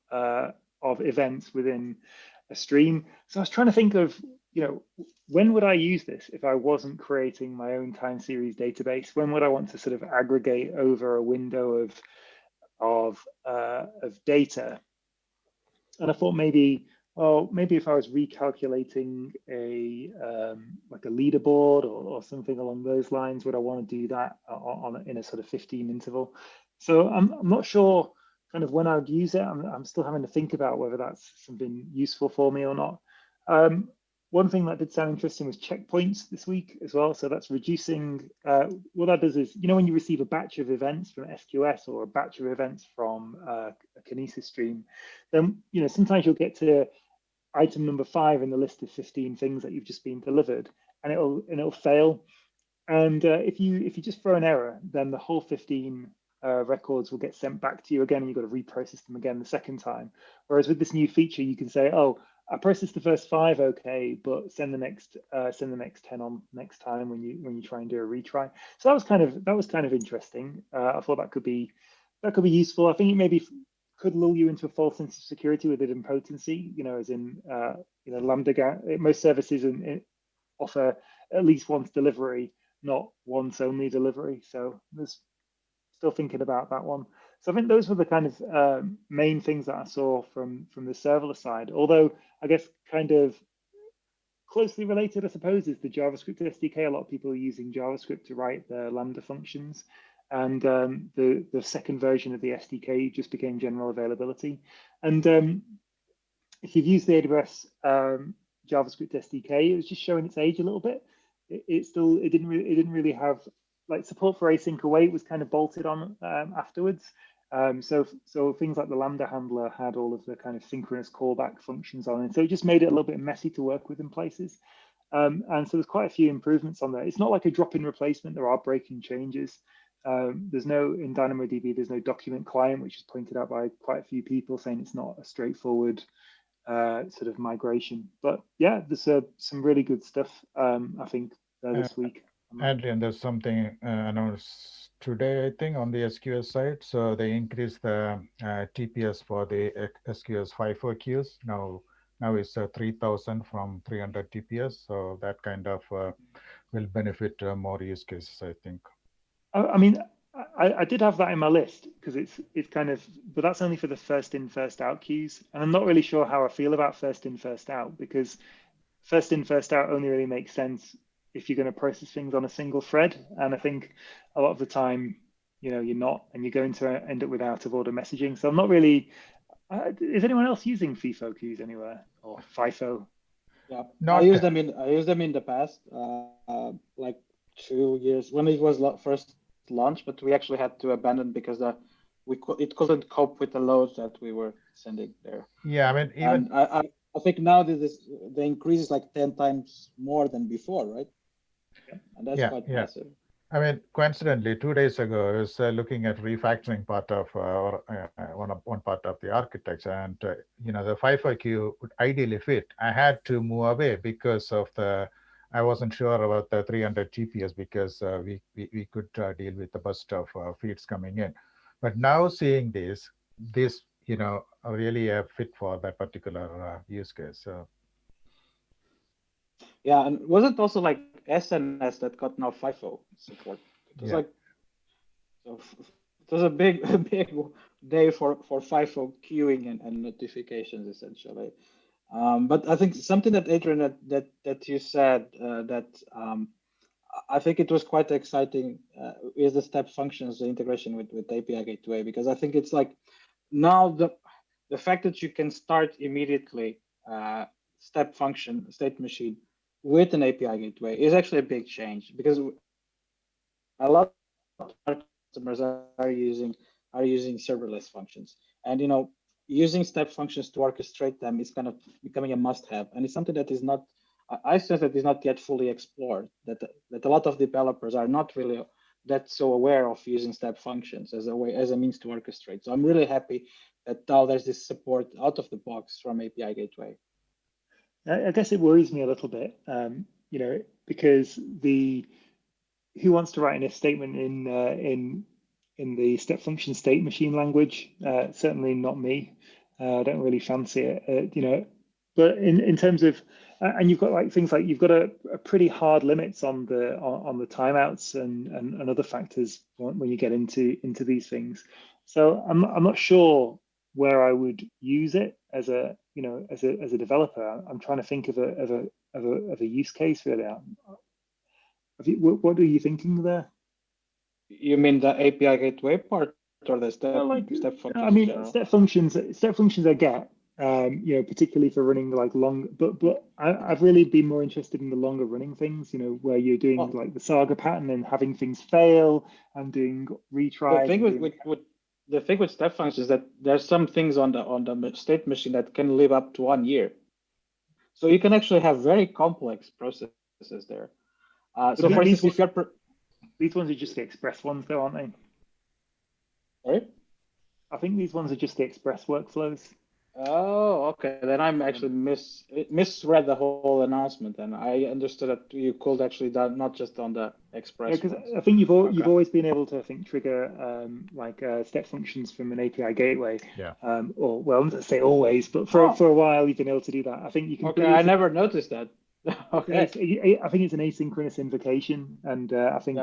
events within a stream. So I was trying to think of, when would I use this if I wasn't creating my own time series database? When would I want to sort of aggregate over a window of data? And I thought maybe if I was recalculating like a leaderboard or something along those lines, would I want to do that in a sort of 15 interval? So I'm not sure kind of when I would use it. I'm still having to think about whether that's something useful for me or not. One thing that did sound interesting was checkpoints this week as well. So that's reducing, what that does is, when you receive a batch of events from SQS or a batch of events from a Kinesis stream, then, sometimes you'll get to item number 5 in the list of 15 things that you've just been delivered, and it'll fail. And if you just throw an error, then the whole 15 records will get sent back to you again, and you've got to reprocess them again the second time. Whereas with this new feature, you can say, oh, I processed the first 5, okay, but send the next 10 on next time when you try and do a retry. So that was kind of interesting. I thought that could be useful. I think it maybe could lull you into a false sense of security with idempotency, as in Lambda. Most services offer at least once delivery, not once only delivery. So there's still thinking about that one. So I think those were the kind of main things that I saw from the serverless side. Although I guess kind of closely related, I suppose, is the JavaScript SDK. A lot of people are using JavaScript to write their Lambda functions. And the second version of the SDK just became general availability. And if you've used the AWS JavaScript SDK, it was just showing its age a little bit. It didn't really have, like, support for async await was kind of bolted on afterwards. So things like the Lambda handler had all of the kind of synchronous callback functions on it. So it just made it a little bit messy to work with in places. And so there's quite a few improvements on there. It's not like a drop-in replacement. There are breaking changes. There's no, in DynamoDB, there's no document client, which is pointed out by quite a few people, saying it's not a straightforward sort of migration. But yeah, there's some really good stuff, I think, this week. Adrian, there's something announced today, I think, on the SQS side. So they increased the TPS for the SQS FIFO queues. Now it's 3,000 from 300 TPS. So that kind of will benefit more use cases, I think. I mean, I did have that in my list because it's kind of, but that's only for the first in, first out queues. And I'm not really sure how I feel about first in, first out, because first in, first out only really makes sense if you're going to process things on a single thread. And I think a lot of the time, you're not, and you're going to end up with out of order messaging. So I'm not really, is anyone else using FIFO queues anywhere, or FIFO? Yeah, I used them in the past, like 2 years when it was first launched, but we actually had to abandon because it couldn't cope with the loads that we were sending there. Yeah, I mean, even I think now the increase is like 10 times more than before, right? And that's quite massive. I mean, coincidentally, 2 days ago, I was looking at refactoring part of one part of the architecture, and the FIFO queue would ideally fit. I had to move away because of I wasn't sure about the 300 TPS because we could deal with the burst of feeds coming in. But now seeing this really a fit for that particular use case. So. Yeah, and wasn't also like SNS that got now FIFO support? It was it was a big day for FIFO queuing and notifications essentially. But I think something that Adrian that you said that I think it was quite exciting with the step functions, the integration with API Gateway, because I think it's like now the fact that you can start immediately step function state machine with an API Gateway is actually a big change, because a lot of our customers are using serverless functions, and using step functions to orchestrate them is kind of becoming a must-have, and it's something that is not, I sense that is not yet fully explored. That a lot of developers are not really that so aware of using step functions as a means to orchestrate. So I'm really happy that now there's this support out of the box from API Gateway. I guess it worries me a little bit, because who wants to write in a statement in the step function state machine language? Certainly not me. I don't really fancy it, But in terms of, and you've got like things like you've got a pretty hard limits on the timeouts and other factors when you get into these things. So I'm not sure where I would use it as a developer. I'm trying to think of a use case really. What are you thinking there? You mean the API Gateway part or the step functions? I mean, step functions I get, particularly for running like long, but I've really been more interested in the longer running things, where you're doing like the saga pattern and having things fail and doing retries. The thing with step functions is that there's some things on the state machine that can live up to 1 year. So you can actually have very complex processes there. So for instance, if you're these ones are just the express ones though, aren't they? Sorry? I think these ones are just the express workflows. Oh, okay. Then I'm actually misread the whole announcement, and I understood that you could actually not just on the express. Yeah, because I think you've always been able to trigger step functions from an API gateway. Yeah. Or well, let's say always, but for a while you've been able to do that. I think you can. Okay, I never noticed that. Okay. I think it's an asynchronous invocation, and I think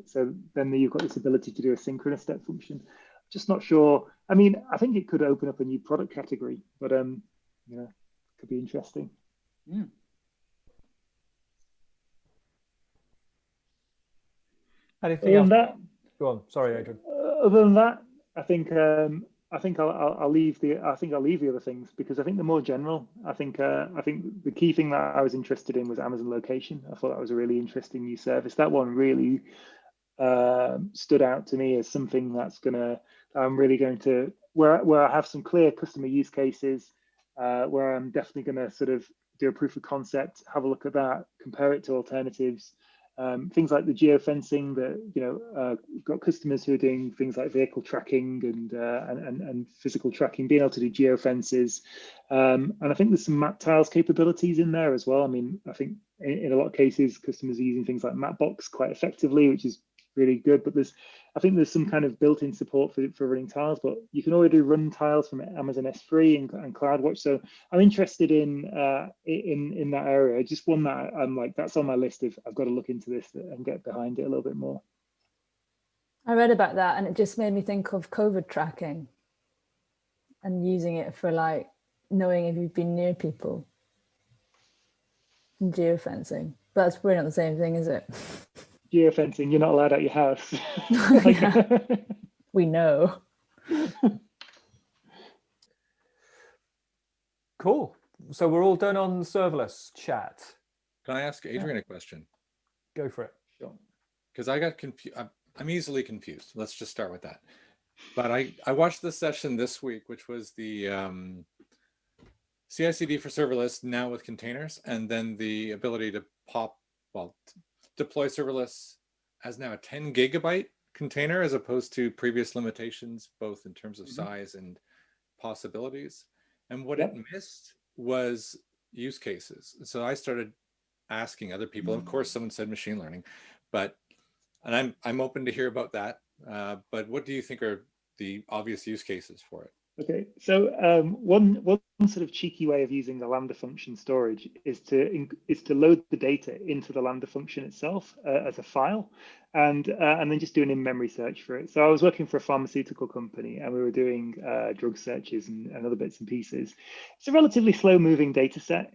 so. Then you've got this ability to do a synchronous step function. Just not sure. I mean, I think it could open up a new product category, but could be interesting. Anything else? Go on. Sorry, Adrian. Other than that, I think I'll leave the other things, because I think the more general. I think the key thing that I was interested in was Amazon Location. I thought that was a really interesting new service. That one really stood out to me as something I'm really going to where I have some clear customer use cases, where I'm definitely going to sort of do a proof of concept, have a look at that, compare it to alternatives. Things like the geofencing that got customers who are doing things like vehicle tracking and physical tracking, being able to do geofences, and I think there's some map tiles capabilities in there as well. I mean, I think in a lot of cases customers are using things like Mapbox quite effectively, which is really good. But I think there's some kind of built-in support for running tiles, but you can already run tiles from Amazon S3 and CloudWatch. So I'm interested in that area. Just one that I'm like, that's on my list of I've got to look into this and get behind it a little bit more. I read about that and it just made me think of COVID tracking and using it for like knowing if you've been near people. And geofencing. But that's probably not the same thing, is it? Geofencing, you're not allowed out your house. We know. Cool. So we're all done on serverless chat. Can I ask Adrian a question? Go for it. Sure. Because I got confused. I'm easily confused. Let's just start with that. But I watched the session this week, which was the CI/CD for serverless now with containers, and then the ability to deploy serverless as now a 10 gigabyte container as opposed to previous limitations, both in terms of size and possibilities. And what it missed was use cases. So I started asking other people. Of course, someone said machine learning, and I'm open to hear about that. But what do you think are the obvious use cases for it? Okay, so one sort of cheeky way of using the Lambda function storage is to load the data into the Lambda function itself as a file, and then just do an in-memory search for it. So I was working for a pharmaceutical company, and we were doing drug searches and other bits and pieces. It's a relatively slow-moving data set.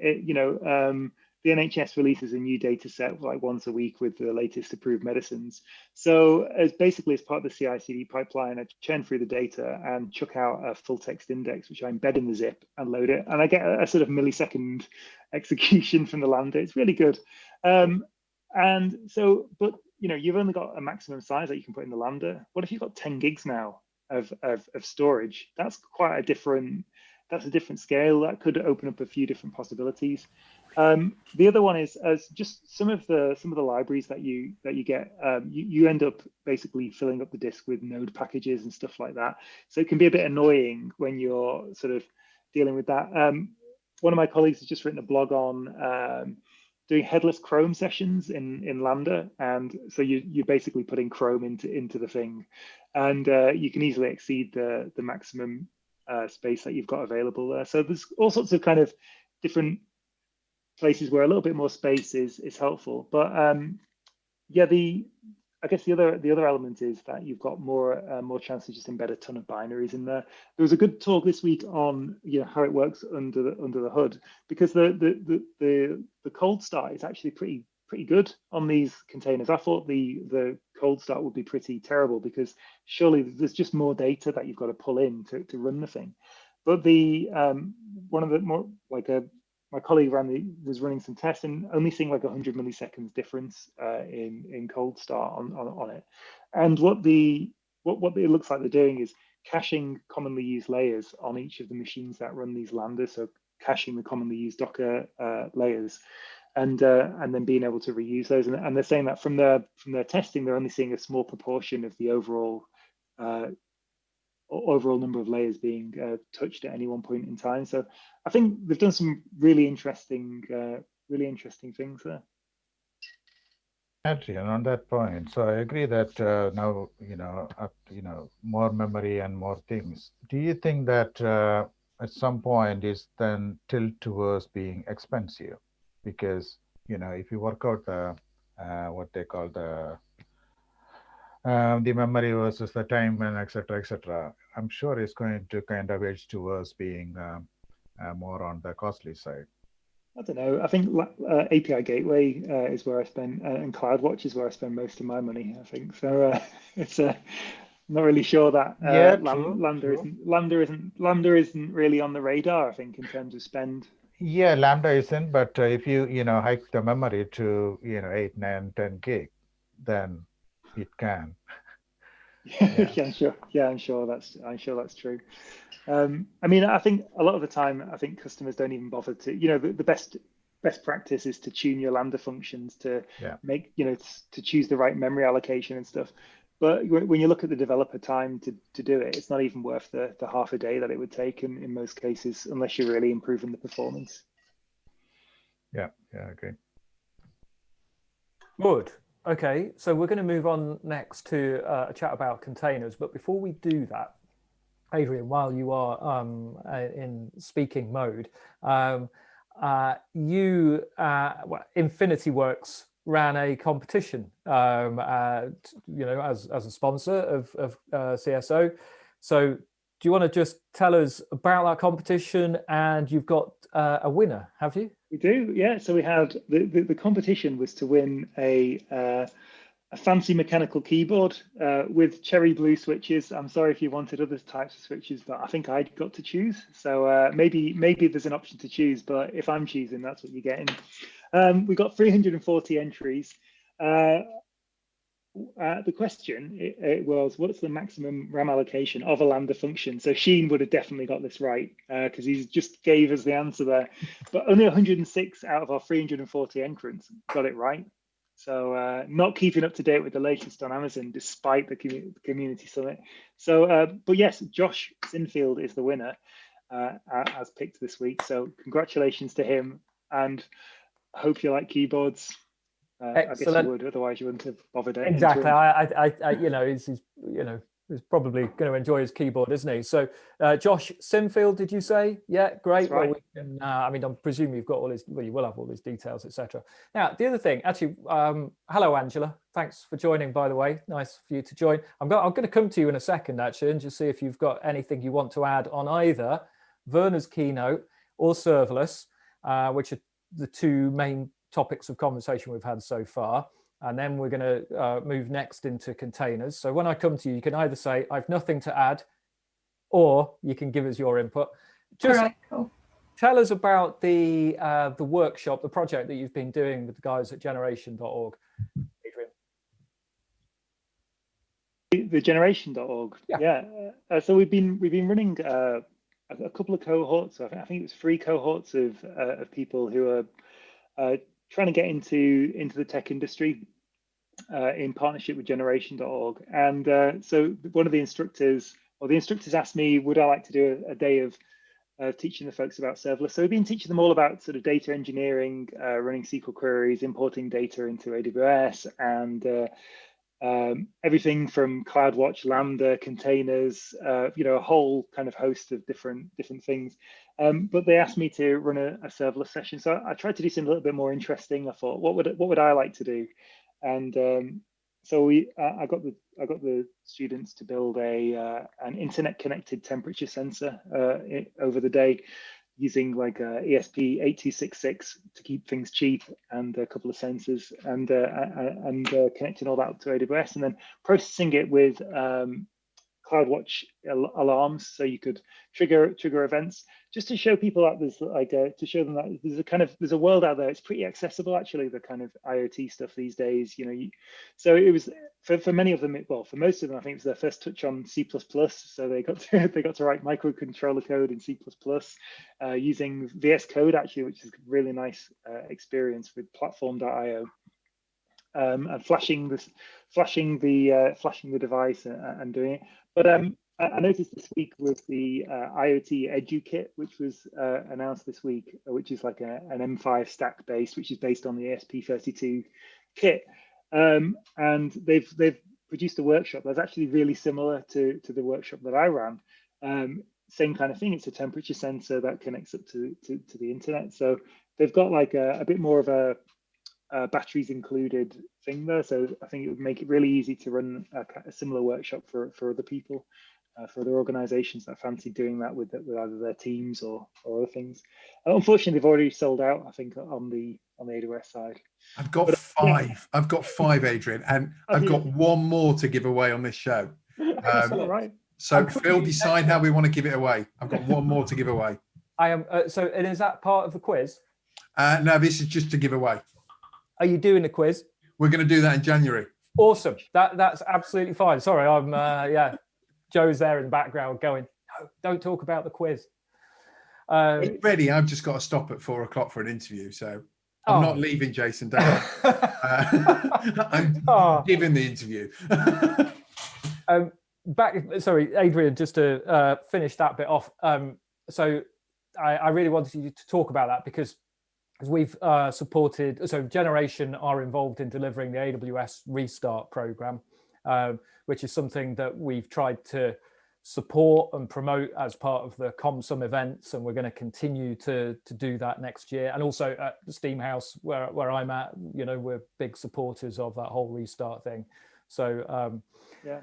the NHS releases a new data set like once a week with the latest approved medicines. So as basically as part of the CI/CD pipeline, I churn through the data and chuck out a full text index, which I embed in the zip and load it. And I get a sort of millisecond execution from the Lambda. It's really good. And so, but you've only got a maximum size that you can put in the Lambda. What if you've got 10 gigs now of storage? That's quite a different scale. That could open up a few different possibilities. The other one is just some of the libraries that you get. You end up basically filling up the disk with node packages and stuff like that. So it can be a bit annoying when you're sort of dealing with that. One of my colleagues has just written a blog on doing headless Chrome sessions in Lambda, and so you're basically putting Chrome into the thing, and you can easily exceed the maximum space that you've got available there. So there's all sorts of kind of different places where a little bit more space is helpful. But yeah, I guess the other element is that you've got more chance to just embed a ton of binaries in there. There was a good talk this week on how it works under the hood, because the cold start is actually pretty good on these containers. I thought the cold start would be pretty terrible, because surely there's just more data that you've got to pull in to run the thing. But the one of the more my colleague was running some tests and only seeing like 100 milliseconds difference in cold start on it. And what it looks like they're doing is caching commonly used layers on each of the machines that run these Lambdas. So caching the commonly used Docker layers, and then being able to reuse those. And they're saying that from their testing, they're only seeing a small proportion of the overall number of layers being touched at any one point in time. So I think they've done some really interesting things there. Actually, and on that point, so I agree that now more memory and more things. Do you think that at some point is then tilt towards being expensive? Because if you work out the what they call the memory versus the time and etc., I'm sure it's going to kind of edge towards being more on the costly side. I don't know. I think API Gateway is where I spend, and CloudWatch is where I spend most of my money, I think. So it's not really sure that Lambda isn't really on the radar, I think, in terms of spend. Yeah, Lambda isn't, but if you hike the memory to 8, 9, 10 gig, then it can. Yeah, I'm sure that's true. I mean, I think a lot of the time, I think customers don't even bother to, the best practice is to tune your Lambda functions to make, to choose the right memory allocation and stuff. But when you look at the developer time to do it, it's not even worth the half a day that it would take in most cases, unless you're really improving the performance. Yeah, I agree. Good. Okay, so we're going to move on next to a chat about containers. But before we do that, Adrian, while you are in speaking mode, InfinityWorks ran a competition, as a sponsor of CSO. So do you want to just tell us about that competition? And you've got a winner, have you? We do, yeah. So we had the competition was to win a fancy mechanical keyboard with cherry blue switches. I'm sorry if you wanted other types of switches, but I think I got to choose. So maybe there's an option to choose, but if I'm choosing, that's what you're getting. We got 340 entries. The question it was, what's the maximum RAM allocation of a Lambda function? So Sheen would have definitely got this right, because he just gave us the answer there. But only 106 out of our 340 entrants got it right. So not keeping up to date with the latest on Amazon, despite the community summit. So, but yes, Josh Sinfield is the winner, as picked this week. So congratulations to him, and I hope you like keyboards. I guess you would, otherwise you wouldn't have bothered. Exactly. He's probably going to enjoy his keyboard, isn't he? So, Josh Sinfield, did you say? Yeah, great. Right. Well, we can, I'm presuming you've got all his. Well, you will have all his details, etc. Now, the other thing, actually, hello, Angela. Thanks for joining. By the way, nice for you to join. I'm going to come to you in a second, actually, and just see if you've got anything you want to add on either Werner's keynote or serverless, which are the two main topics of conversation we've had so far. And then we're going to move next into containers. So when I come to you, you can either say, I've nothing to add, or you can give us your input. Just all right, cool. Tell us about the workshop, the project that you've been doing with the guys at generation.org. Adrian. The generation.org. Yeah. So we've been running a couple of cohorts. I think it was 3 cohorts of people who are trying to get into the tech industry in partnership with generation.org. And so one of the instructors asked me, would I like to do a day of teaching the folks about serverless? So we've been teaching them all about sort of data engineering, running SQL queries, importing data into AWS, and everything from CloudWatch, Lambda, containers, a whole kind of host of different things. But they asked me to run a serverless session, so I tried to do something a little bit more interesting. I thought, what would I like to do? And so I got the students to build an internet connected temperature sensor over the day, using like ESP8266 to keep things cheap, and a couple of sensors, and connecting all that up to AWS, and then processing it with CloudWatch alarms, so you could trigger events, just to show people that there's to show them that there's a world out there. It's pretty accessible, actually, the kind of IoT stuff these days. So it was for many of them. Well, for most of them, I think it was their first touch on C++. So they got to write microcontroller code in C++, using VS Code, actually, which is a really nice experience with platform.io. And flashing the device and doing it. But I noticed this week with the IoT Edu Kit, which was announced this week, which is like an M5 stack based, which is based on the ESP32 kit, and they've produced a workshop that's actually really similar to the workshop that I ran. Same kind of thing. It's a temperature sensor that connects up to the internet. So they've got like a bit more of a batteries included thing there, so I think it would make it really easy to run a similar workshop for other people, for other organizations that fancy doing that with either their teams or other things. Unfortunately, they've already sold out, I think, on the AWS side. I've got 5. Yeah. I've got 5, Adrian, and I've got one more to give away on this show. All right. So Phil, decide how we want to give it away. I've got one more to give away. I am. So, and is that part of the quiz? No, this is just to give away. Are you doing a quiz? We're going to do that in January. Awesome. That's absolutely fine. Sorry, I'm Joe's there in the background going, no, don't talk about the quiz. Ready? I've just got to stop at 4 o'clock for an interview, so I'm not leaving, Jason. Don't I'm giving the interview. Sorry, Adrian, just to finish that bit off. So I really wanted you to talk about that, because we've supported, so Generation are involved in delivering the AWS Restart program, which is something that we've tried to support and promote as part of the ComSum events, and we're going to continue to do that next year. And also at the Steamhouse, where I'm at, we're big supporters of that whole restart thing. So yeah.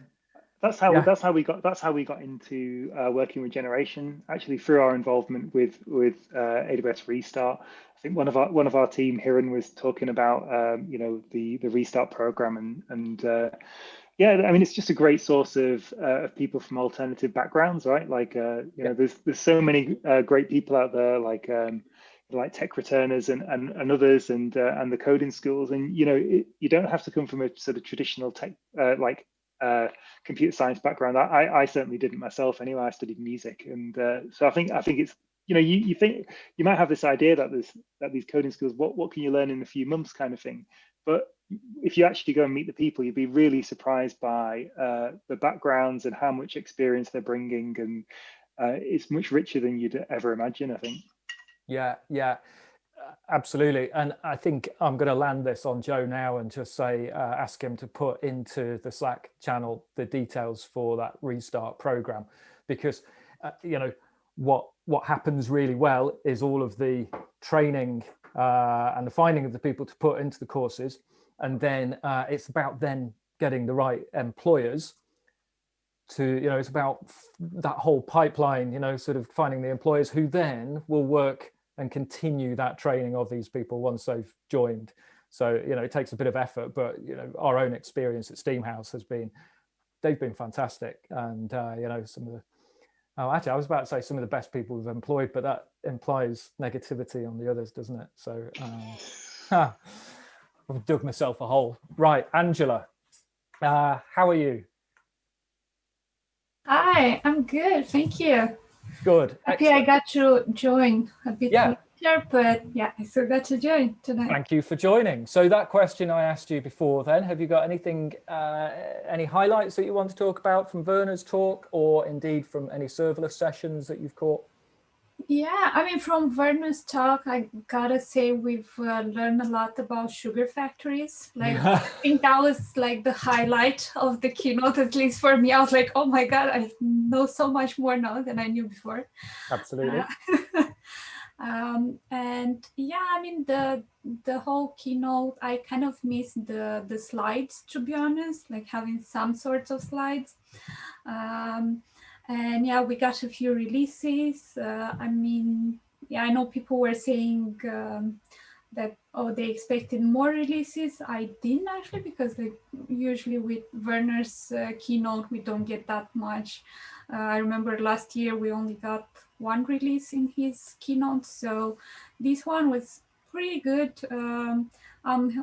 That's how we got into working with Generation, actually, through our involvement with AWS Restart. I think one of our team, Hiran, was talking about the Restart program, and yeah, I mean, it's just a great source of people from alternative backgrounds, right? Like there's so many great people out there, like tech returners and others, and the coding schools, and you don't have to come from a sort of traditional tech computer science background. I certainly didn't myself anyway. I studied music, and so I think it's you think you might have this idea that these coding skills, what can you learn in a few months kind of thing, but if you actually go and meet the people, you'd be really surprised by the backgrounds and how much experience they're bringing, and it's much richer than you'd ever imagine, I think. Yeah, absolutely. And I think I'm going to land this on Joe now and just say, ask him to put into the Slack channel the details for that Restart program, because what happens really well is all of the training and the finding of the people to put into the courses, and then it's about then getting the right employers to, it's about that whole pipeline, sort of finding the employers who then will work and continue that training of these people once they've joined. So, it takes a bit of effort, but, our own experience at Steamhouse they've been fantastic. And, some of the, actually, I was about to say some of the best people we've employed, but that implies negativity on the others, doesn't it? So I've dug myself a hole. Right, Angela, how are you? Hi, I'm good. Thank you. Good. Happy Excellent. I got to join a bit later, but yeah, I still got to join tonight. Thank you for joining. So that question I asked you before then, have you got anything, any highlights that you want to talk about from Werner's talk, or indeed from any serverless sessions that you've caught? Yeah, I mean, from Werner's talk, I gotta say we've learned a lot about sugar factories. Like, I think that was like the highlight of the keynote, at least for me. I was like, oh my God, I know so much more now than I knew before. Absolutely. And yeah, I mean, the whole keynote, I kind of missed the slides, to be honest, like having some sorts of slides. And yeah, we got a few releases. I mean, yeah, I know people were saying that, oh, they expected more releases. I didn't actually, because like usually with Werner's keynote, we don't get that much. I remember last year we only got one release in his keynote. So this one was pretty good. I'm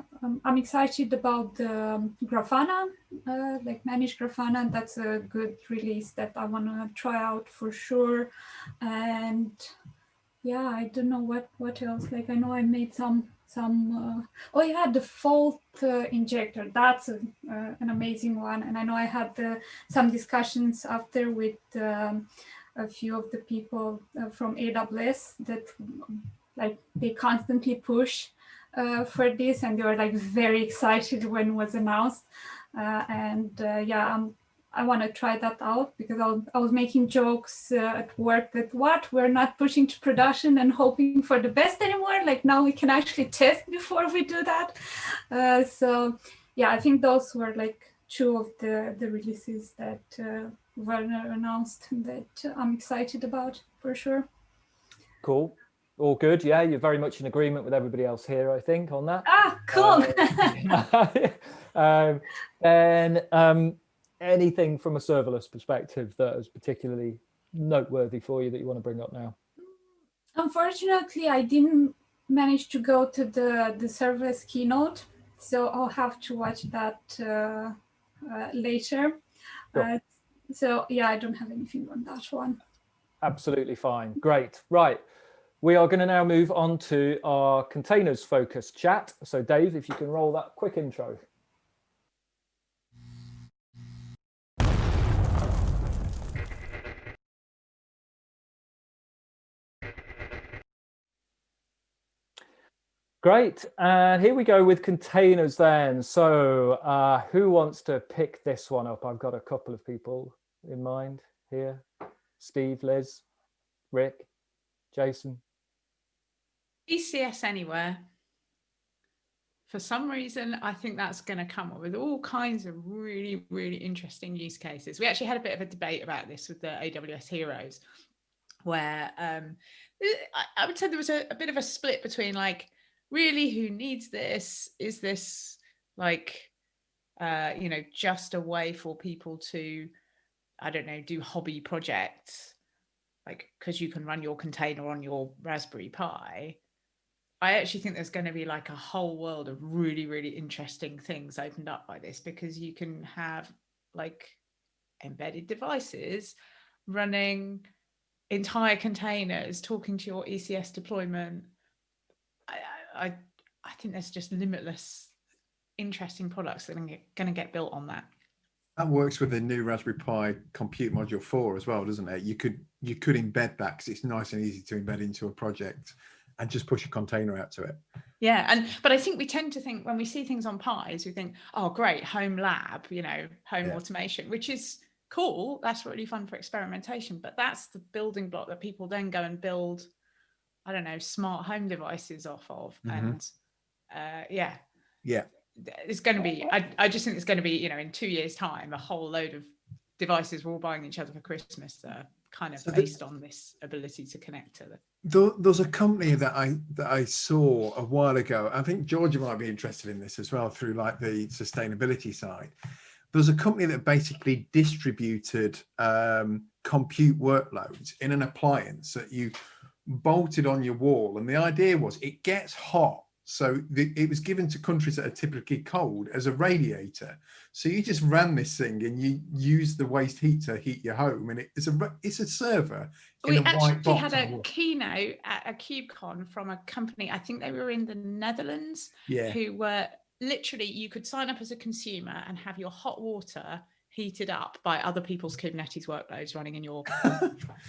excited about the Grafana, like managed Grafana. That's a good release that I want to try out for sure. And yeah, I don't know what else. Like I know I made some. Oh yeah, the fault injector. That's an amazing one. And I know I had some discussions after with a few of the people from AWS that like they constantly push for this, and they were like very excited when it was announced. Yeah, I want to try that out, because I was making jokes at work that we're not pushing to production and hoping for the best anymore. Like now we can actually test before we do that. So yeah, I think those were like two of the releases that Werner announced that I'm excited about for sure. Cool. All good. Yeah, you're very much in agreement with everybody else here, I think, on that. Ah, cool. Anything from a serverless perspective that is particularly noteworthy for you that you want to bring up now? Unfortunately, I didn't manage to go to the serverless keynote, so I'll have to watch that later. Sure. So yeah, I don't have anything on that one. Absolutely fine. Great. Right. We are going to now move on to our containers focused chat. So Dave, if you can roll that quick intro. Great. And here we go with containers then. So who wants to pick this one up? I've got a couple of people in mind here. Steve, Liz, Rick, Jason. ECS Anywhere. For some reason, I think that's going to come up with all kinds of really, really interesting use cases. We actually had a bit of a debate about this with the AWS Heroes, where I would say there was a bit of a split between like, really, who needs this? Is this like, just a way for people to, I don't know, do hobby projects, like, because you can run your container on your Raspberry Pi. I actually think there's going to be like a whole world of really, really interesting things opened up by this, because you can have like embedded devices running entire containers, talking to your ECS deployment. I think there's just limitless interesting products that are going to get built on that. That works with the new Raspberry Pi Compute Module 4 as well, doesn't it? You could embed that, because it's nice and easy to embed into a project and just push a container out to it. Yeah, but I think we tend to think when we see things on Pis, we think, oh, great, home lab, home automation, which is cool. That's really fun for experimentation. But that's the building block that people then go and build, I don't know, smart home devices off of. Mm-hmm. And it's going to be, I just think it's going to be, in 2 years' time, a whole load of devices we're all buying each other for Christmas that are kind of based on this ability to connect to them. There's a company that I saw a while ago. I think Georgia might be interested in this as well through like the sustainability side. There's a company that basically distributed compute workloads in an appliance that you bolted on your wall, and the idea was it gets hot, so it was given to countries that are typically cold as a radiator. So you just ran this thing and you use the waste heat to heat your home, and it's a server. We actually had a keynote at a KubeCon from a company, I think they were in the Netherlands, who were literally, you could sign up as a consumer and have your hot water heated up by other people's Kubernetes workloads running in your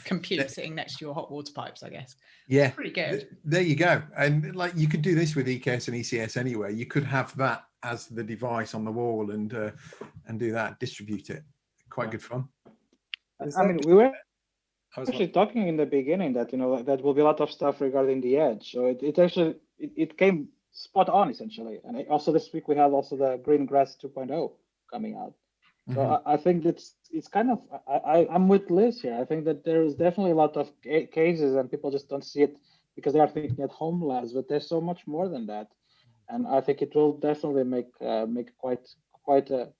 compute sitting next to your hot water pipes, I guess. Yeah. It's pretty good. There you go. And like you could do this with EKS and ECS anyway. You could have that as the device on the wall and do that, distribute it. Quite good fun. I mean, we were actually talking in the beginning that, that will be a lot of stuff regarding the edge. So it came spot on essentially. And also this week we have also the Green Grass 2.0 coming out. So I think it's kind of, I'm with Liz here. I think that there is definitely a lot of cases and people just don't see it because they are thinking at home labs, but there's so much more than that. And I think it will definitely make quite a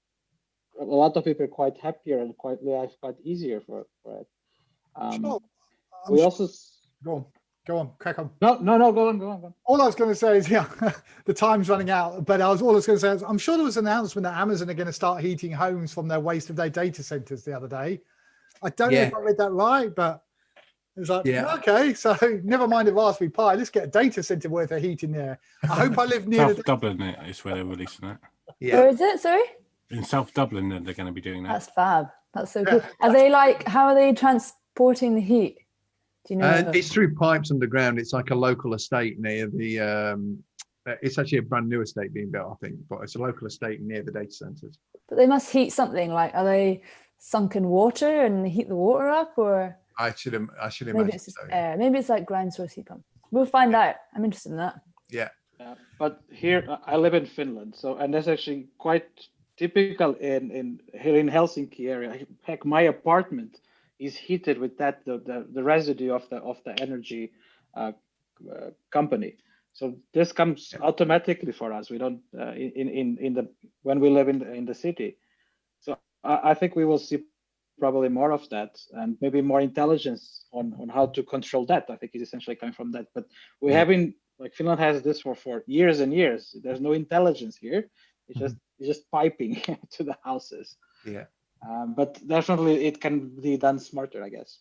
lot of people quite happier and quite easier for it. Sure. We also go on, crack on. No, go on. All I was going to say is, the time's running out. But all I was going to say is, I'm sure there was an announcement that Amazon are going to start heating homes from their waste of their data centers the other day. I don't know if I read that right, but it was like, okay, so never mind a Raspberry Pi. Let's get a data center worth of heat in there. I hope I live near South Dublin is where they're releasing it. Where is it? Sorry. In South Dublin, they're going to be doing that. That's fab. That's so cool. Are they how are they transporting the heat? Do you know? It's through pipes underground. It's like a local estate near the. It's actually a brand new estate being built, I think, but it's a local estate near the data centers. But they must heat something. Like, are they sunk in water and they heat the water up, or? I should imagine. Maybe it's just air. Maybe it's like ground source heat pump. We'll find out. I'm interested in that. Yeah. But here I live in Finland, and that's actually quite typical in here in Helsinki area. Heck, my apartment is heated with the residue of the energy company. So this comes automatically for us. We don't when we live in the city. So I think we will see probably more of that and maybe more intelligence on how to control that. I think is essentially coming from that. But we haven't, like, Finland has this for years and years. There's no intelligence here. It's just piping to the houses. Yeah. But definitely it can be done smarter, I guess.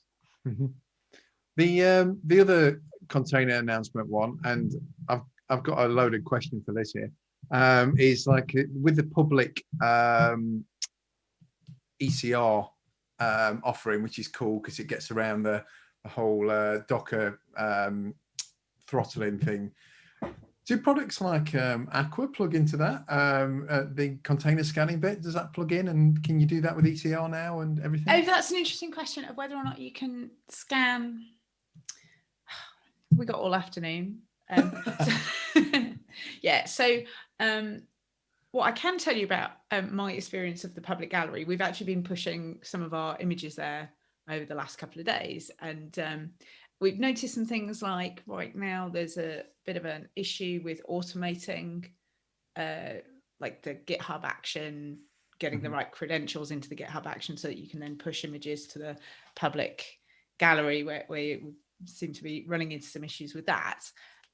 The other container announcement one, and I've got a loaded question for this here, is like with the public ECR offering, which is cool because it gets around the whole Docker throttling thing. Do products like Aqua plug into that? The container scanning bit, does that plug in? And can you do that with ECR now and everything? Oh, that's an interesting question of whether or not you can scan. We got all afternoon. So what I can tell you about my experience of the public gallery, we've actually been pushing some of our images there over the last couple of days. And we've noticed some things like right now there's a bit of an issue with automating like the GitHub action, getting the right credentials into the GitHub action so that you can then push images to the public gallery where you seem to be running into some issues with that.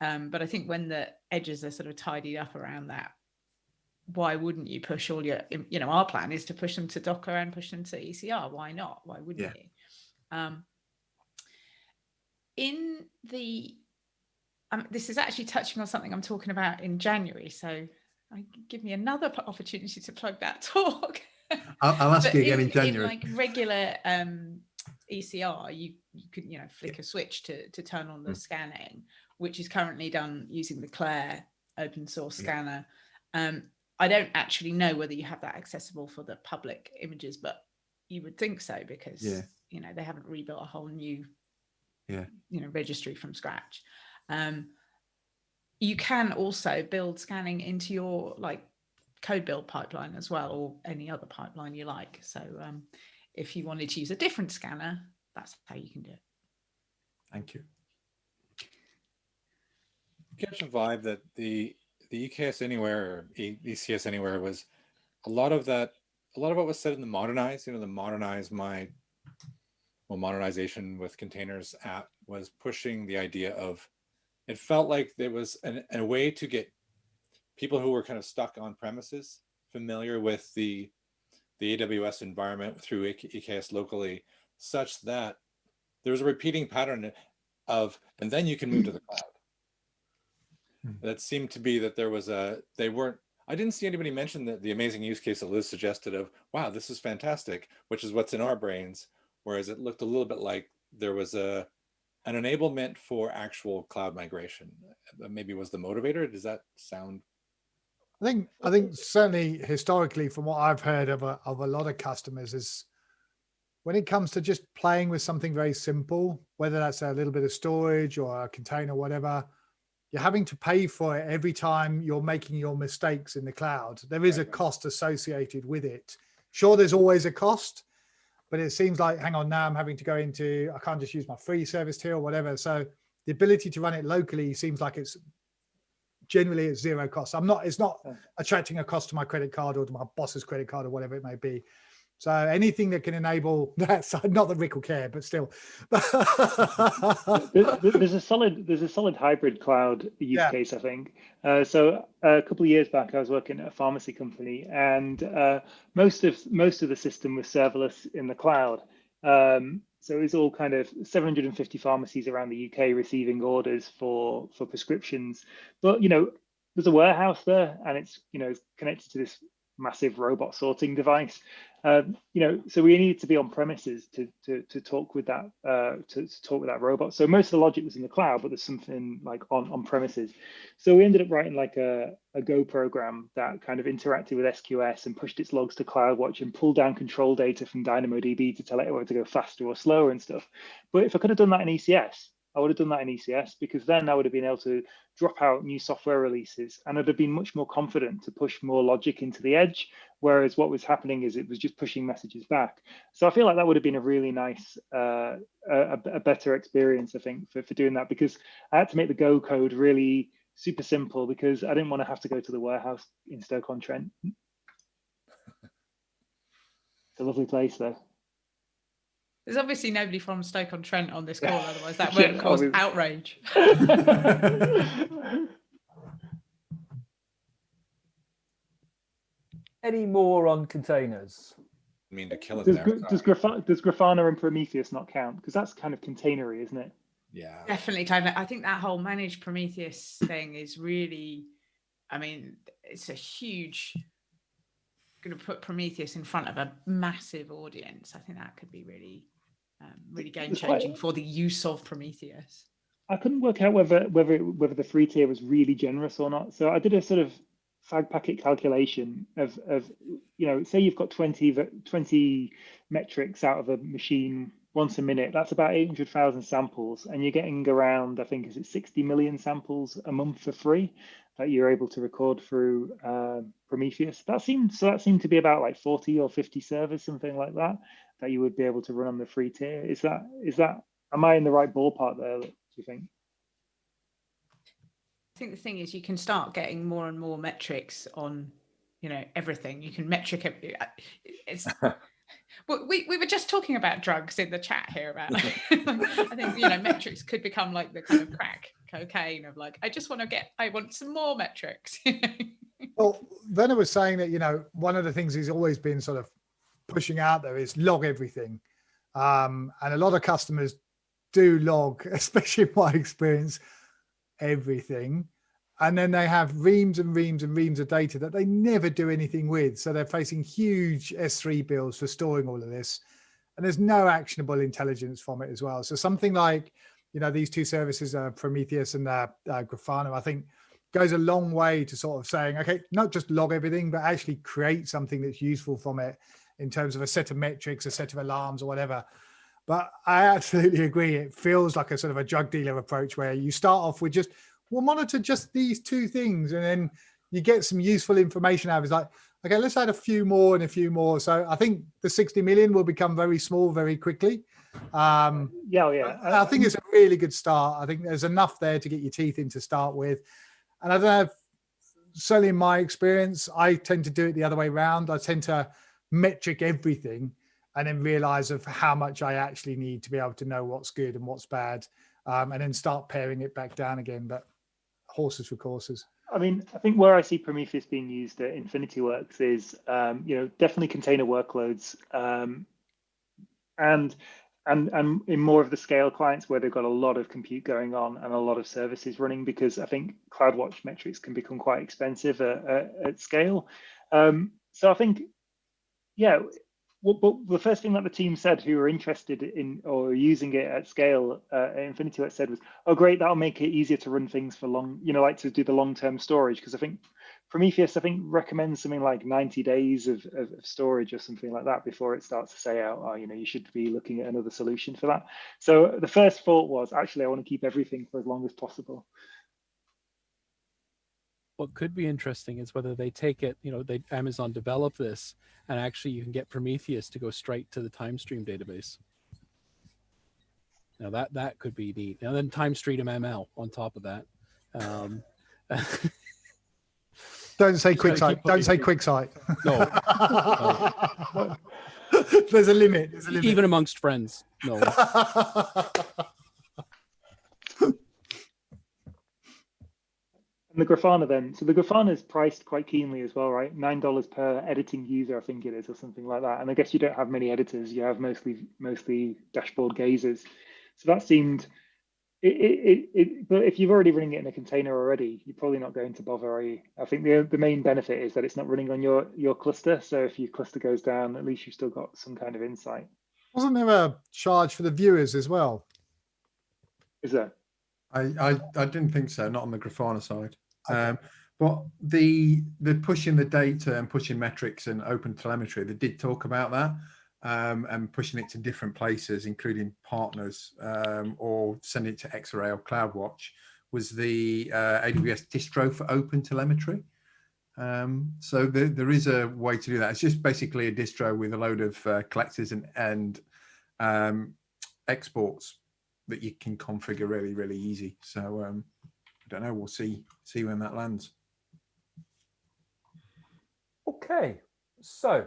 But I think when the edges are sort of tidied up around that, why wouldn't you push all your, our plan is to push them to Docker and push them to ECR. Why not? Why wouldn't you? In the, this is actually touching on something I'm talking about in January. So give me another opportunity to plug that talk. I'll ask you again in January. In like regular ECR, you could flick a switch to turn on the scanning, which is currently done using the Claire open source scanner. I don't actually know whether you have that accessible for the public images, but you would think so because they haven't rebuilt a whole new registry from scratch. You can also build scanning into your code build pipeline as well, or any other pipeline you like. So if you wanted to use a different scanner, that's how you can do it. Thank you. catch a vibe that the EKS Anywhere or ECS Anywhere was a lot of what was said in the Modernize, the modernization with containers app was pushing the idea of, it felt like there was a way to get people who were kind of stuck on premises familiar with the AWS environment through EKS locally, such that there was a repeating pattern of, and then you can move to the cloud. That seemed to be that there was I didn't see anybody mention the amazing use case that Liz suggested of, wow, this is fantastic, which is what's in our brains. Whereas it looked a little bit like there was an enablement for actual cloud migration. Maybe was the motivator. Does that sound? I think certainly historically, from what I've heard of a lot of customers, is when it comes to just playing with something very simple, whether that's a little bit of storage or a container, whatever, you're having to pay for it every time you're making your mistakes in the cloud. There is a cost associated with it. Sure, there's always a cost, but it seems like, hang on, now I'm having to go into, I can't just use my free service tier or whatever. So the ability to run it locally seems like it's generally at zero cost. It's not attracting a cost to my credit card or to my boss's credit card or whatever it may be. So anything that can enable that side, not that Rick will care, but still. There's a solid hybrid cloud use case, I think. So a couple of years back, I was working at a pharmacy company, and most of the system was serverless in the cloud. So it was all kind of 750 pharmacies around the UK receiving orders for prescriptions. But there's a warehouse there, and it's connected to this massive robot sorting device. So we needed to be on premises to talk with that talk with that robot. So most of the logic was in the cloud, but there's something like on premises. So we ended up writing like a Go program that kind of interacted with SQS and pushed its logs to CloudWatch and pulled down control data from DynamoDB to tell it whether to go faster or slower and stuff. But if I could have done that in ECS, I would have done that in ECS, because then I would have been able to drop out new software releases, and I'd have been much more confident to push more logic into the edge. Whereas what was happening is it was just pushing messages back. So I feel like that would have been a really nice, a better experience, I think, for doing that, because I had to make the Go code really super simple because I didn't want to have to go to the warehouse in Stoke-on-Trent. It's a lovely place though. There's obviously nobody from Stoke-on-Trent on this call, otherwise that would cause outrage. Any more on containers? I mean, to kill it does Grafana and Prometheus not count? Because that's kind of containery, isn't it? Yeah. Definitely. I think that whole managed Prometheus thing is really, I mean, it's a huge, going to put Prometheus in front of a massive audience. I think that could be really game-changing for the use of Prometheus. I couldn't work out whether the free tier was really generous or not. So I did a sort of fag packet calculation of say you've got 20 metrics out of a machine once a minute. That's about 800,000 samples, and you're getting around, I think, is it 60 million samples a month for free that you're able to record through Prometheus. That seemed to be about like 40 or 50 servers, something like that you would be able to run on the free tier. Is that am I in the right ballpark there, do you think? I think the thing is you can start getting more and more metrics on everything. You can metric it's well, we were just talking about drugs in the chat here about I think metrics could become like the kind of crack cocaine of like, I want some more metrics. Well, Werner was saying that one of the things he's always been sort of pushing out there is log everything, and a lot of customers do log, especially in my experience, everything, and then they have reams and reams and reams of data that they never do anything with. So they're facing huge S3 bills for storing all of this, and there's no actionable intelligence from it as well. So something like these two services, Prometheus and Grafana, I think goes a long way to sort of saying, okay, not just log everything, but actually create something that's useful from it in terms of a set of metrics, a set of alarms or whatever. But I absolutely agree. It feels like a sort of a drug dealer approach where you start off with we'll monitor just these two things, and then you get some useful information out of it. It's like, okay, let's add a few more and a few more. So I think the 60 million will become very small very quickly. Yeah. I think it's a really good start. I think there's enough there to get your teeth in to start with. And I don't know, certainly in my experience, I tend to do it the other way around. I tend to metric everything and then realize of how much I actually need to be able to know what's good and what's bad, and then start paring it back down again. But horses for courses. I mean, I think where I see Prometheus being used at InfinityWorks is, definitely container workloads, and in more of the scale clients where they've got a lot of compute going on and a lot of services running, because I think CloudWatch metrics can become quite expensive at scale. So I think, yeah. But the first thing that the team said, who were interested in or using it at scale at InfinityWorks, said was, "Oh, great, that'll make it easier to run things for long, like to do the long-term storage." Because I think Prometheus, recommends something like 90 days of storage or something like that before it starts to say, "Oh, you should be looking at another solution for that." So the first thought was, actually, I want to keep everything for as long as possible. What could be interesting is whether they take it, Amazon develop this, and actually you can get Prometheus to go straight to the TimeStream database. Now that could be neat. And then TimeStream ML on top of that. Don't say QuickSight. Don't say QuickSight. No. There's a limit. There's a limit. Even amongst friends. No. And the Grafana then, so the Grafana is priced quite keenly as well, right? $9 per editing user, I think it is, or something like that. And I guess you don't have many editors; you have mostly dashboard gazers. So that seemed, but if you're already running it in a container already, you're probably not going to bother, are you? I think the main benefit is that it's not running on your cluster. So if your cluster goes down, at least you've still got some kind of insight. Wasn't there a charge for the viewers as well? Is there? I didn't think so, not on the Grafana side. But the pushing the data and pushing metrics and open telemetry, they did talk about that, and pushing it to different places, including partners, or sending it to Xarray or CloudWatch, was the AWS distro for open telemetry. So there is a way to do that. It's just basically a distro with a load of collectors and exports that you can configure really, really easy. So I don't know. We'll see when that lands. Okay, so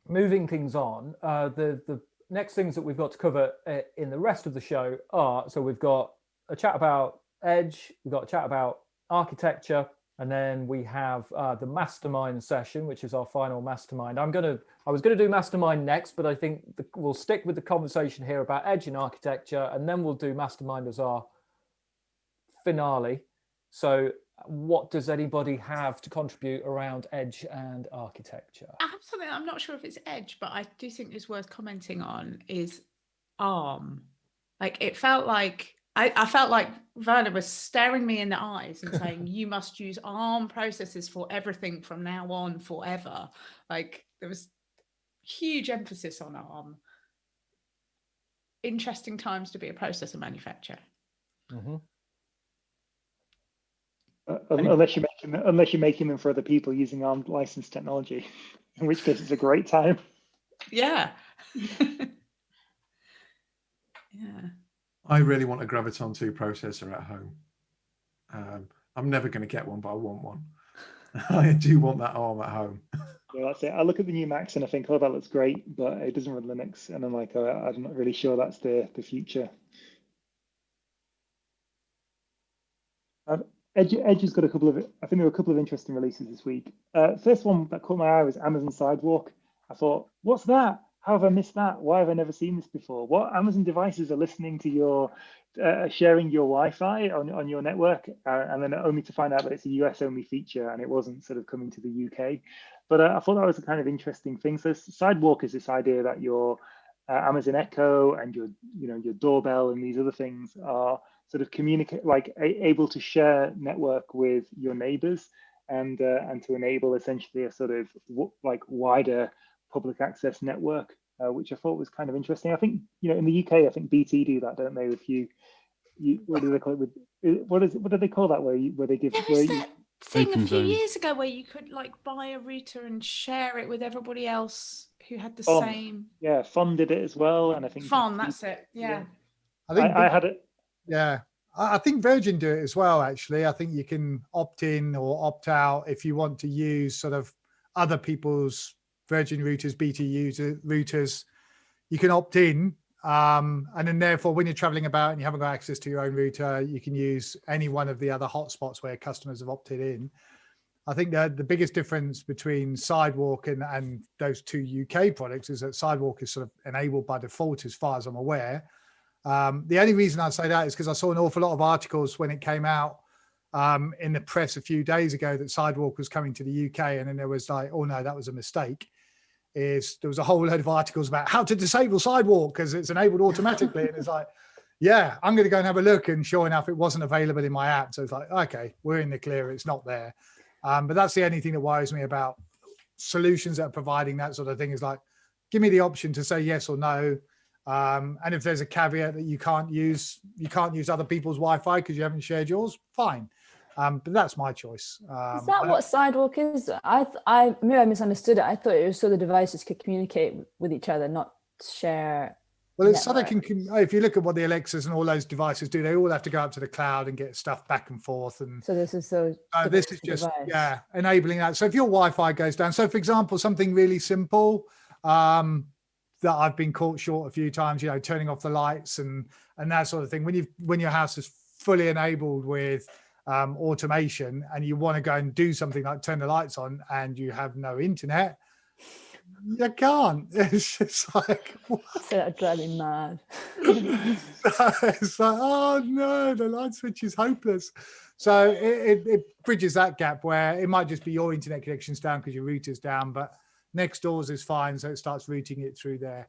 moving things on, the next things that we've got to cover in the rest of the show are, so we've got a chat about Edge, we've got a chat about architecture, and then we have the mastermind session, which is our final mastermind. I was gonna do mastermind next, but I think we'll stick with the conversation here about Edge and architecture, and then we'll do mastermind as our finale. So what does anybody have to contribute around Edge and architecture? I have something I'm not sure if it's Edge, but I do think is worth commenting on is ARM. Like it felt like I felt like Werner was staring me in the eyes and saying, "You must use ARM processes for everything from now on forever." Like there was huge emphasis on ARM. Interesting times to be a processor manufacturer. Mm-hmm. Unless you're making them for other people using ARM licensed technology, in which case it's a great time. Yeah. Yeah. I really want a Graviton 2 processor at home. I'm never going to get one, but I want one. I do want that ARM at home. Yeah, that's it. I look at the new Macs and I think, oh, that looks great, but it doesn't run Linux. And I'm like, oh, I'm not really sure that's the future. Edge has got a couple of, I think there were a couple of interesting releases this week. First one that caught my eye was Amazon Sidewalk. I thought, what's that? How have I missed that? Why have I never seen this before? What Amazon devices are listening to your, sharing your Wi-Fi on your network? And then only to find out that it's a US only feature and it wasn't sort of coming to the UK. But I thought that was a kind of interesting thing. So Sidewalk is this idea that your Amazon Echo and your doorbell and these other things are sort of communicate, like able to share network with your neighbors and to enable essentially a sort of like wider public access network, which I thought was kind of interesting. I think, in the UK, I think BT do that, don't they? If you what do they call it? What do they call that? Where they give thing a few years ago where you could like buy a router and share it with everybody else who had the same. Yeah, FON did it as well, and I think FON, that's it. Yeah. I had it. Yeah, I think Virgin do it as well, actually. I think you can opt in or opt out if you want to use sort of other people's Virgin routers, BT routers. You can opt in. And then therefore, when you're traveling about and you haven't got access to your own router, you can use any one of the other hotspots where customers have opted in. I think that the biggest difference between Sidewalk and those two UK products is that Sidewalk is sort of enabled by default, as far as I'm aware. The only reason I say that is because I saw an awful lot of articles when it came out in the press a few days ago that Sidewalk was coming to the UK, and then there was like, oh no, that was a mistake. There was a whole load of articles about how to disable Sidewalk because it's enabled automatically, and it's like, yeah, I'm going to go and have a look, and sure enough, it wasn't available in my app. So it's like, okay, we're in the clear, it's not there. But that's the only thing that worries me about solutions that are providing that sort of thing, is like, give me the option to say yes or no. And if there's a caveat that you can't use other people's Wi-Fi because you haven't shared yours, fine. But that's my choice. Is that what Sidewalk is? Maybe I misunderstood it. I thought it was so the devices could communicate with each other, not share. Well, it's so they can, if you look at what the Alexas and all those devices do, they all have to go up to the cloud and get stuff back and forth. And so this is this is just enabling that. So if your Wi-Fi goes down, so for example, something really simple that I've been caught short a few times, turning off the lights and that sort of thing. When your house is fully enabled with automation and you want to go and do something like turn the lights on and you have no internet, you can't. It's just like, what? So that drives me mad. It's like, oh no, the light switch is hopeless. So it bridges that gap where it might just be your internet connection's down because your router's down, but next doors is fine, so it starts routing it through there.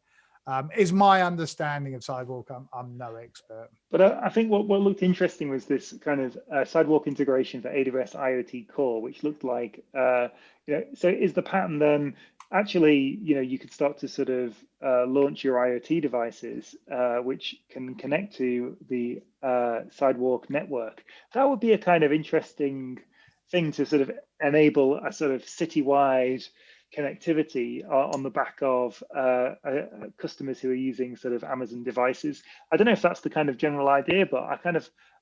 Is my understanding of Sidewalk. I'm no expert. But I think what looked interesting was this kind of Sidewalk integration for AWS IoT Core, which looked like, so is the pattern then actually, you could start to sort of launch your IoT devices, which can connect to the Sidewalk network. That would be a kind of interesting thing to sort of enable a sort of citywide connectivity on the back of customers who are using sort of Amazon devices. I don't know if that's the kind of general idea, but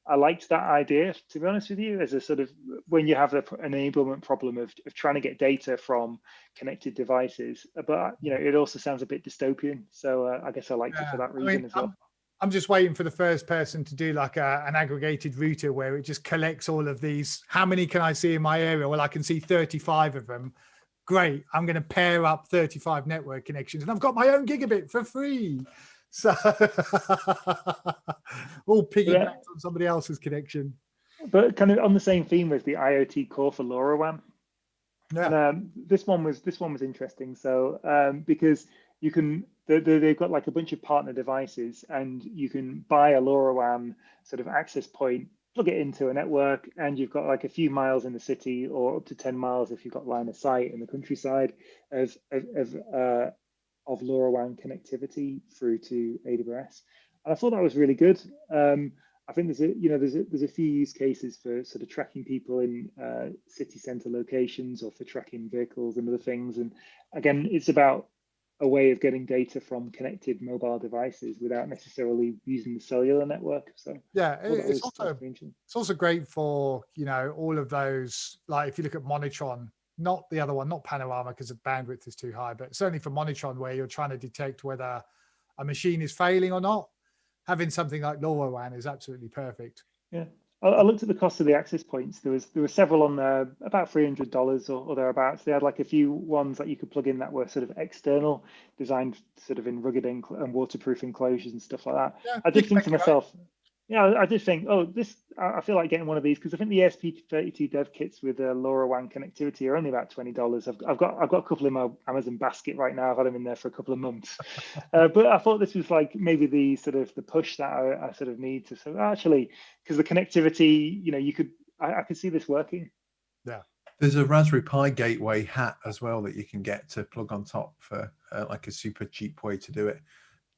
I liked that idea, to be honest with you, as a sort of, when you have the enablement problem of trying to get data from connected devices, but it also sounds a bit dystopian. So I guess I liked it for that reason as well. I'm just waiting for the first person to do like an aggregated router where it just collects all of these. How many can I see in my area? Well, I can see 35 of them. Great, I'm going to pair up 35 network connections and I've got my own gigabit for free. So all piggybacked on somebody else's connection. But kind of on the same theme with the IoT Core for LoRaWAN. Yeah. And, this one was interesting. So because you can, they've got like a bunch of partner devices and you can buy a LoRaWAN sort of access point, plug it into a network, and you've got like a few miles in the city or up to 10 miles if you've got line of sight in the countryside of LoRaWAN connectivity through to AWS. And I thought that was really good. I think there's a few use cases for sort of tracking people in city center locations or for tracking vehicles and other things. And again, it's about a way of getting data from connected mobile devices without necessarily using the cellular network. So yeah, it's also great for all of those. Like if you look at Monitron, not the other one, not Panorama because the bandwidth is too high, but certainly for Monitron where you're trying to detect whether a machine is failing or not, having something like LoRaWAN is absolutely perfect. Yeah. I looked at the cost of the access points. There were several on there, about $300 or thereabouts. They had like a few ones that you could plug in that were sort of external, designed sort of in rugged and waterproof enclosures and stuff like that. Yeah, I did think to myself, I did think, I feel like getting one of these because I think the ESP32 dev kits with LoRaWAN connectivity are only about $20. I've got a couple in my Amazon basket right now. I've had them in there for a couple of months, but I thought this was like maybe the sort of the push that I sort of need to. So actually, because the connectivity, I could see this working. Yeah. There's a Raspberry Pi gateway hat as well that you can get to plug on top for like a super cheap way to do it,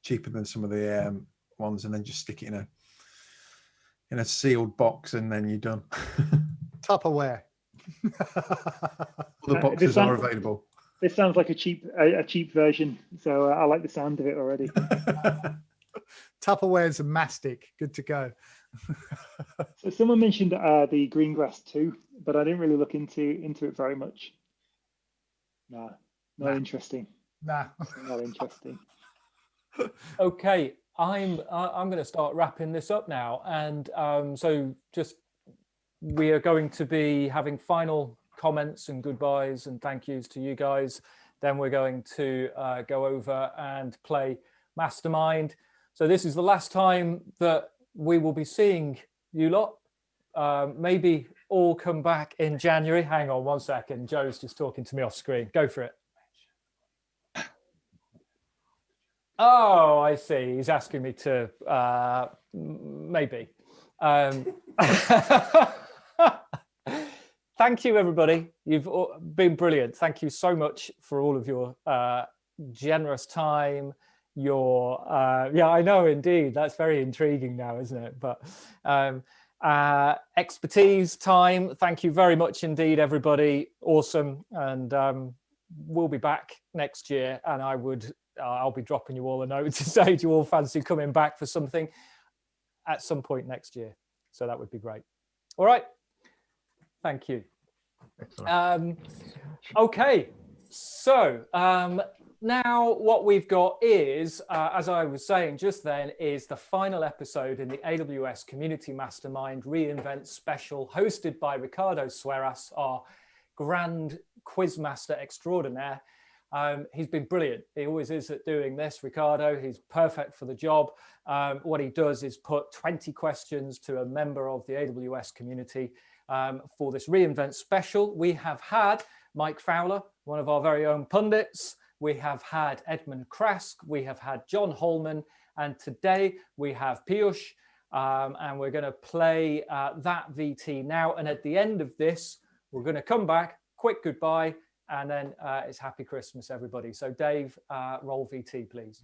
cheaper than some of the ones, and then just stick it in a sealed box and then you're done. Tupperware. The boxes are available. This sounds like a cheap version, so I like the sound of it already. Tupperware and some mastic, good to go. So someone mentioned the Greengrass 2, but I didn't really look into it very much. Nah, not interesting. Nah. Not interesting. Okay, I'm going to start wrapping this up now, and so just we are going to be having final comments and goodbyes and thank yous to you guys. Then we're going to go over and play Mastermind. So this is the last time that we will be seeing you lot. Maybe all come back in January. Hang on one second. Joe's just talking to me off screen. Go for it. Oh, I see. He's asking me to maybe. Thank you, everybody. You've been brilliant. Thank you so much for all of your generous time. Your yeah, I know, indeed. That's very intriguing now, isn't it? But expertise, time. Thank you very much indeed, everybody. Awesome. And we'll be back next year, and I'll be dropping you all a note to say, do you all fancy coming back for something at some point next year? So that would be great. All right. Thank you. Okay. So now what we've got is, as I was saying just then, is the final episode in the AWS Community Mastermind reInvent special, hosted by Ricardo Sueras, our grand quizmaster extraordinaire. He's been brilliant. He always is at doing this, Ricardo. He's perfect for the job. What he does is put 20 questions to a member of the AWS community for this reInvent special. We have had Mike Fowler, one of our very own pundits. We have had Edmund Krask. We have had John Holman. And today we have Piyush. And we're going to play that VT now. And at the end of this, we're going to come back, quick goodbye, and then it's Happy Christmas, everybody. So Dave, roll VT, please.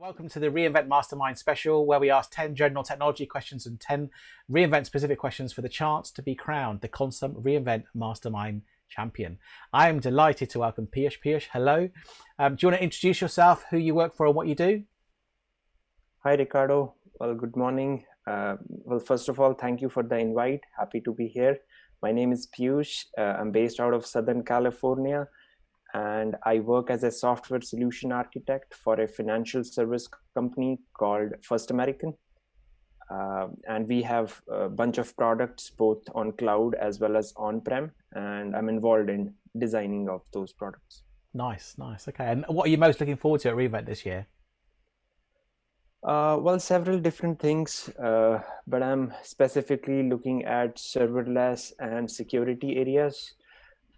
Welcome to the reInvent Mastermind special, where we ask 10 general technology questions and 10 reInvent specific questions for the chance to be crowned the Consum reInvent Mastermind champion. I am delighted to welcome Piyush. Piyush, hello. Do you want to introduce yourself, who you work for and what you do? Hi, Ricardo. Well, good morning. Well, first of all, thank you for the invite. Happy to be here. My name is Piyush. I'm based out of Southern California, and I work as a software solution architect for a financial service company called First American. And we have a bunch of products both on cloud as well as on-prem, and I'm involved in designing of those products. Nice, nice. Okay, and what are you most looking forward to at reInvent this year? Well, several different things, but I'm specifically looking at serverless and security areas.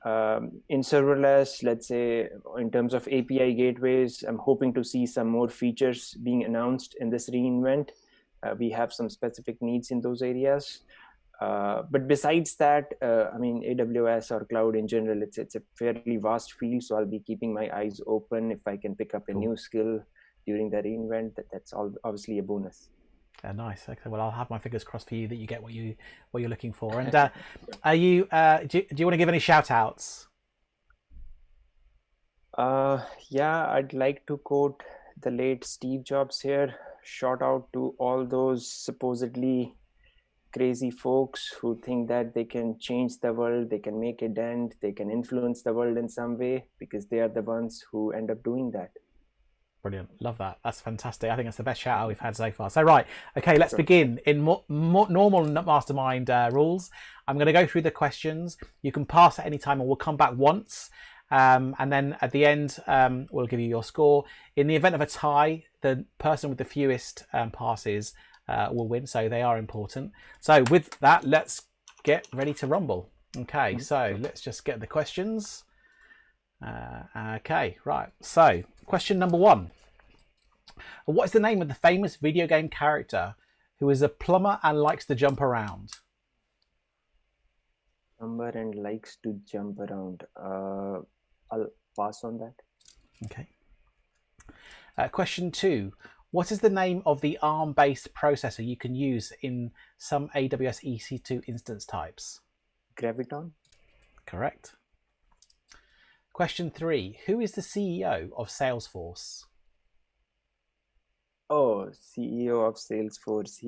In serverless, let's say in terms of API gateways, I'm hoping to see some more features being announced in this reInvent. We have some specific needs in those areas. But besides that, I mean, AWS or cloud in general, it's a fairly vast field. So I'll be keeping my eyes open if I can pick up a new skill during the reInvent. That's obviously a bonus. Nice. Okay. Well, I'll have my fingers crossed for you that you get what you're looking for. And are you? Do you want to give any shout outs? Yeah, I'd like to quote the late Steve Jobs here. Shout out to all those supposedly crazy folks who think that they can change the world, they can make a dent, they can influence the world in some way, because they are the ones who end up doing that. Brilliant. Love that. That's fantastic. I think that's the best shout out we've had so far. So, right. Okay, let's begin. In normal mastermind rules, I'm going to go through the questions. You can pass at any time, and we'll come back once. And then at the end, we'll give you your score. In the event of a tie, the person with the fewest passes will win. So they are important. So with that, let's get ready to rumble. Okay, so let's just get the questions. Okay, right. So question number 1. What is the name of the famous video game character who is a plumber and likes to jump around? Number and likes to jump around. I'll pass on that. Okay. Question 2. What is the name of the ARM-based processor you can use in some AWS EC2 instance types? Graviton. Correct. Question 3. Who is the CEO of Salesforce? Oh, CEO of Salesforce.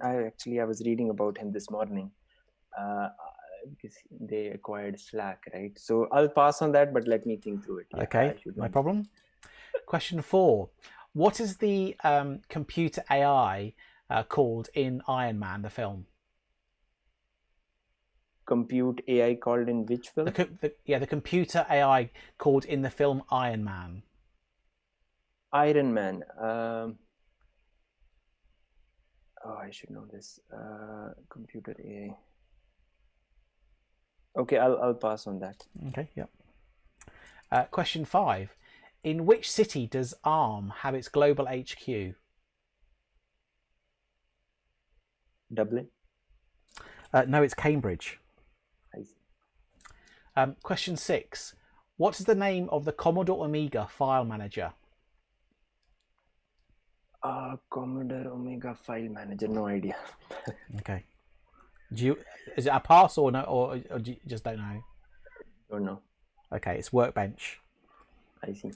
I was reading about him this morning. Because they acquired Slack, right? So I'll pass on that, but let me think through it. Yeah, Okay, no problem. Question 4. What is the computer AI called in Iron Man, the film? Compute AI called in which film? The computer AI called in the film Iron Man. Iron Man. Oh, I should know this. Computer AI. Okay, I'll pass on that. Okay, yep. Question 5. In which city does ARM have its global HQ? Dublin? No, it's Cambridge. I see. Question 6. What is the name of the Commodore Amiga file manager? Commodore Omega file manager. No idea. Okay. Is it a pass or no, or you just don't know? Don't know. Okay, it's Workbench. I see.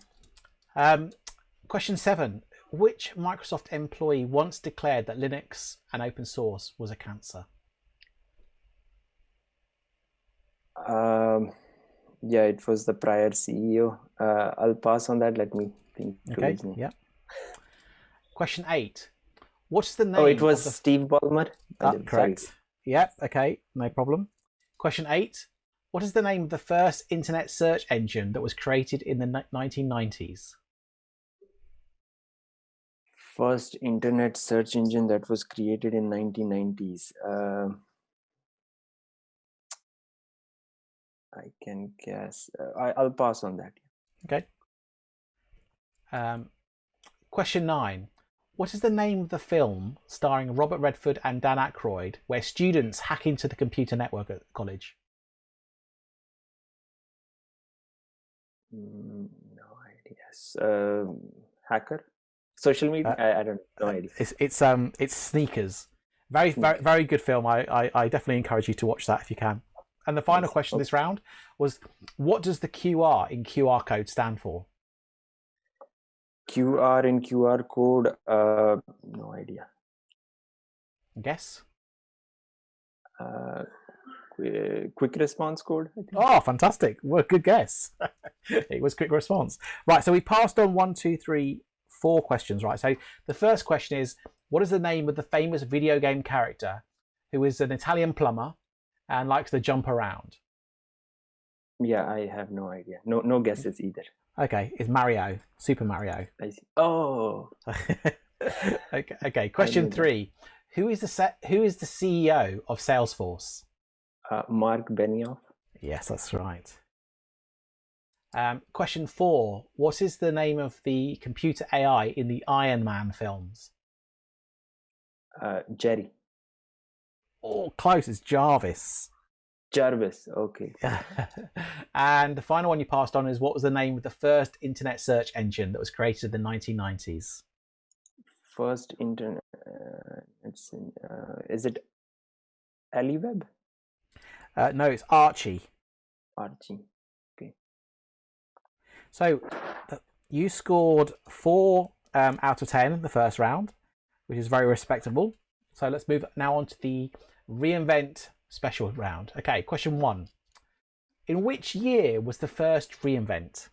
Question 7. Which Microsoft employee once declared that Linux and open source was a cancer? Yeah, it was the prior CEO. I'll pass on that. Let me think. Okay, yeah. Question 8. What's the name? Oh, it was Steve Ballmer. Correct. Sorry. Yeah, okay, no problem. Question 8. What is the name of the first internet search engine that was created in the 1990s? First internet search engine that was created in 1990s. I can guess. I'll pass on that. Okay. Question 9. What is the name of the film starring Robert Redford and Dan Aykroyd where students hack into the computer network at college? No idea. Hacker? Social media? I don't know. No idea. It's Sneakers. Very good film. I definitely encourage you to watch that if you can. And the final question this round was, what does the QR in QR code stand for? QR in QR code? No idea. Guess? Quick response code, I think. Oh, fantastic. Well, good guess. It was quick response. Right, so we passed on 1, 2, 3, 4 questions, right? So the first question is, what is the name of the famous video game character who is an Italian plumber and likes to jump around? Yeah, I have no idea. No guesses either. Okay, it's Mario, Super Mario. I see. Oh. Okay. Question 3. Who is the CEO of Salesforce? Mark Benioff. Yes, that's right. Question 4. What is the name of the computer AI in the Iron Man films? Jerry. Oh, close. It's Jarvis. Jarvis. Okay. And the final one you passed on is, what was the name of the first internet search engine that was created in the 1990s? First internet. Is it AliWeb? No, it's Archie. Archie. Okay. So you scored 4 out of 10 the first round, which is very respectable. So let's move now on to the reInvent special round. Okay, question 1. In which year was the first reInvent?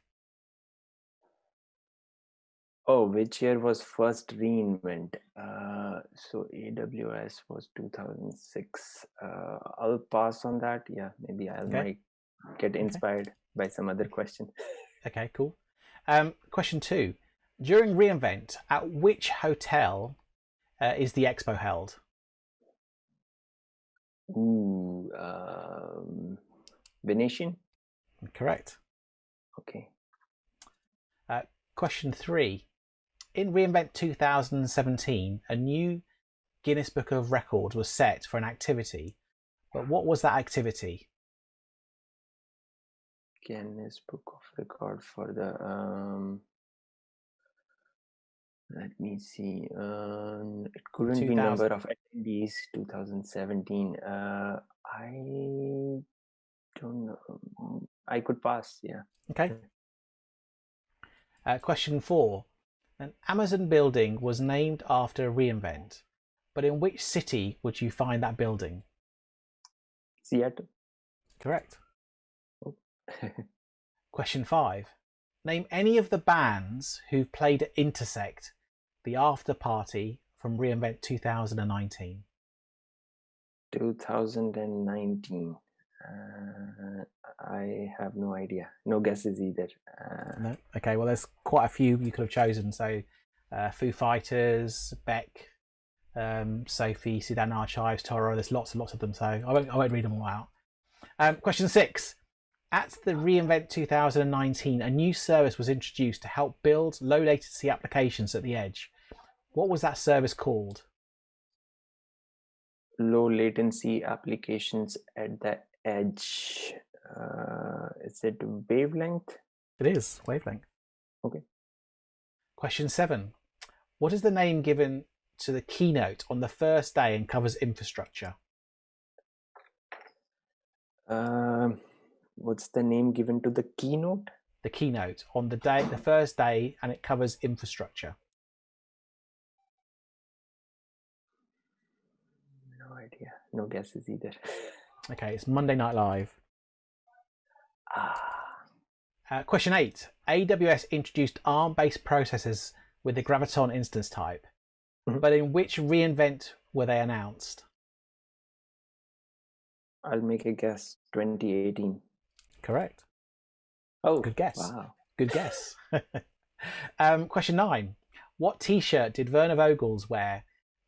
Oh, which year was first reInvent? So AWS was 2006. I'll pass on that. Yeah, maybe I might get inspired by some other question. Okay, cool. Question 2. During reInvent, at which hotel is the expo held? Ooh, Venetian? Correct. Okay. Question 3. In reInvent 2017, a new Guinness Book of Records was set for an activity, but what was that activity? Guinness Book of Record for the let me see. It couldn't be number of attendees 2017. I don't know. I could pass. Yeah. Okay. Question 4. An Amazon building was named after reInvent, but in which city would you find that building? Seattle. Correct. Question 5. Name any of the bands who played at Intersect, the after party from reInvent 2019. 2019. I have no idea. No guesses either. No. Okay. Well, there's quite a few you could have chosen. So, Foo Fighters, Beck, Sophie, Sudan Archives, Toro. There's lots and lots of them. So I won't read them all out. Question 6. At the reInvent 2019, a new service was introduced to help build low latency applications at the edge. What was that service called? Low latency applications at the edge. Is it Wavelength? It is Wavelength. Okay. Question 7. What is the name given to the keynote on the first day and covers infrastructure? What's the name given to the keynote? The keynote on the first day, and it covers infrastructure. No idea. No guesses either. Okay, it's Monday Night Live. Question 8. AWS introduced ARM-based processors with the Graviton instance type, but in which reInvent were they announced? I'll make a guess. 2018. Correct. Oh, good guess. Wow. Good guess. Question 9. What T-shirt did Werner Vogels wear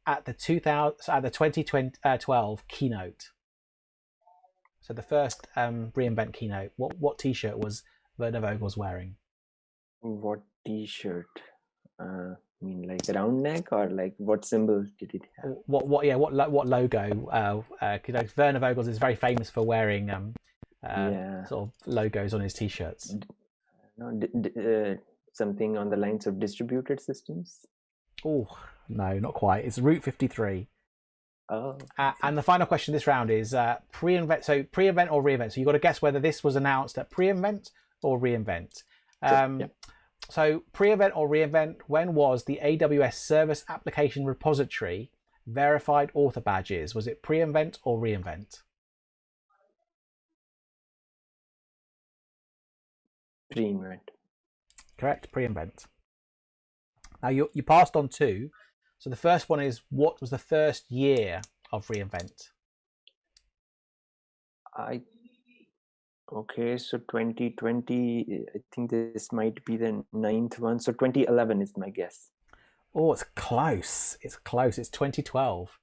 at the 2012 keynote? So the first reInvent keynote. What T-shirt was Werner Vogels wearing? What T-shirt? I mean, like round neck, or like what symbol did it have? What logo? Werner Vogels is very famous for wearing sort of logos on his T-shirts. Something on the lines of distributed systems? Oh, no, not quite. It's Route 53. Oh. And the final question this round is pre-invent. So pre-invent or reInvent. So you've got to guess whether this was announced at pre-invent or reInvent. So pre-invent or reInvent, when was the AWS Service Application Repository verified author badges? Was it pre-invent or reInvent? Pre-invent. Correct, pre-invent. Now you passed on 2. So the first one is, what was the first year of reInvent? Okay, so 2020, I think this might be the 9th one. So 2011 is my guess. Oh, it's close. It's close. It's 2012.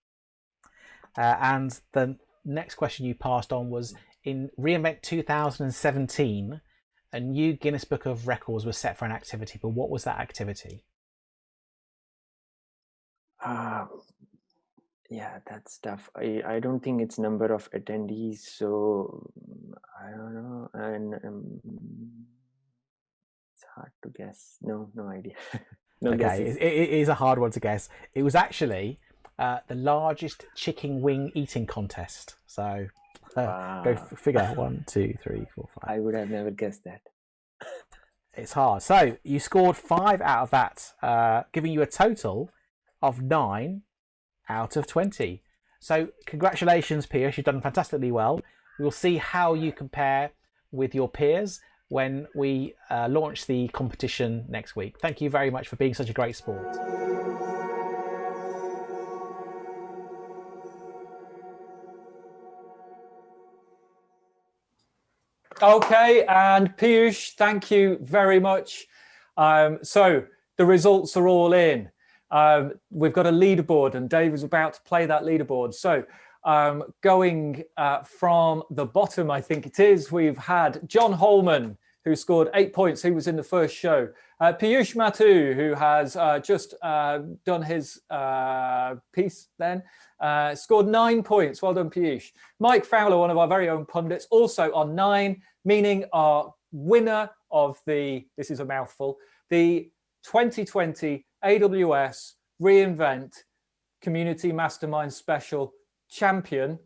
And the next question you passed on was, in reInvent 2017, a new Guinness Book of Records was set for an activity, but what was that activity? Yeah, that's tough. I don't think it's number of attendees, so I don't know. And it's hard to guess. No idea. No guesses. It is a hard one to guess. It was actually the largest chicken wing eating contest. So go figure. 1, 2, 3, 4, 5. I would have never guessed that. It's hard. So you scored 5 out of that, giving you a total of 9 out of 20. So congratulations, Piyush. You've done fantastically well. We'll see how you compare with your peers when we launch the competition next week. Thank you very much for being such a great sport. Okay, and Piyush, thank you very much. So the results are all in. We've got a leaderboard, and Dave is about to play that leaderboard. So going from the bottom, I think it is, we've had John Holman, who scored 8 points. He was in the first show. Piyush Mathu, who has just done his piece then, scored 9 points. Well done, Piyush. Mike Fowler, one of our very own pundits, also on 9, meaning our winner of this is a mouthful, the 2020 AWS reInvent Community Mastermind Special champion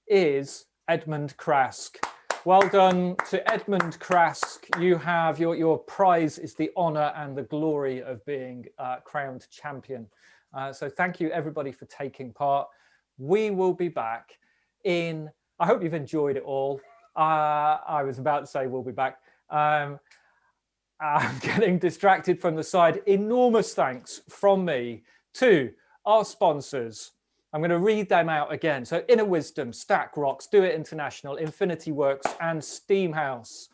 is Edmund Krask. Well done to Edmund Krask. You have your prize is the honor and the glory of being crowned champion. So thank you everybody for taking part. We will be back I hope you've enjoyed it all. I was about to say we'll be back. I'm getting distracted from the side. Enormous thanks from me to our sponsors. I'm going to read them out again. So Inner Wisdom, Stack Rocks, Do It International, Infinity Works, and Steamhouse.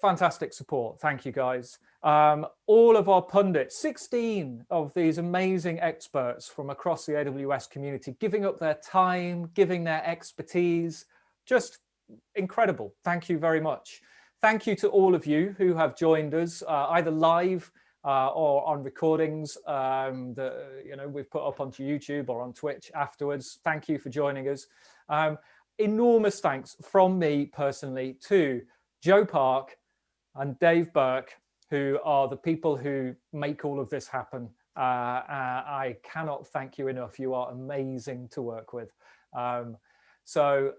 Fantastic support. Thank you, guys. All of our pundits, 16 of these amazing experts from across the AWS community, giving up their time, giving their expertise. Just incredible. Thank you very much. Thank you to all of you who have joined us, either live or on recordings that we've put up onto YouTube or on Twitch afterwards. Thank you for joining us. Enormous thanks from me personally to Joe Park and Dave Burke, who are the people who make all of this happen. I cannot thank you enough. You are amazing to work with. So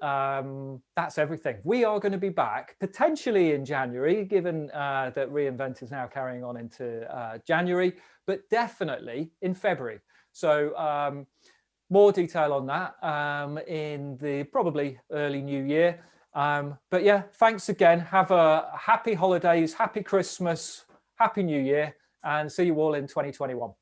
that's everything. We are going to be back potentially in January, given that reInvent is now carrying on into January, but definitely in February. So more detail on that in the probably early new year. But yeah, thanks again. Have a happy holidays, happy Christmas, happy New Year, and see you all in 2021.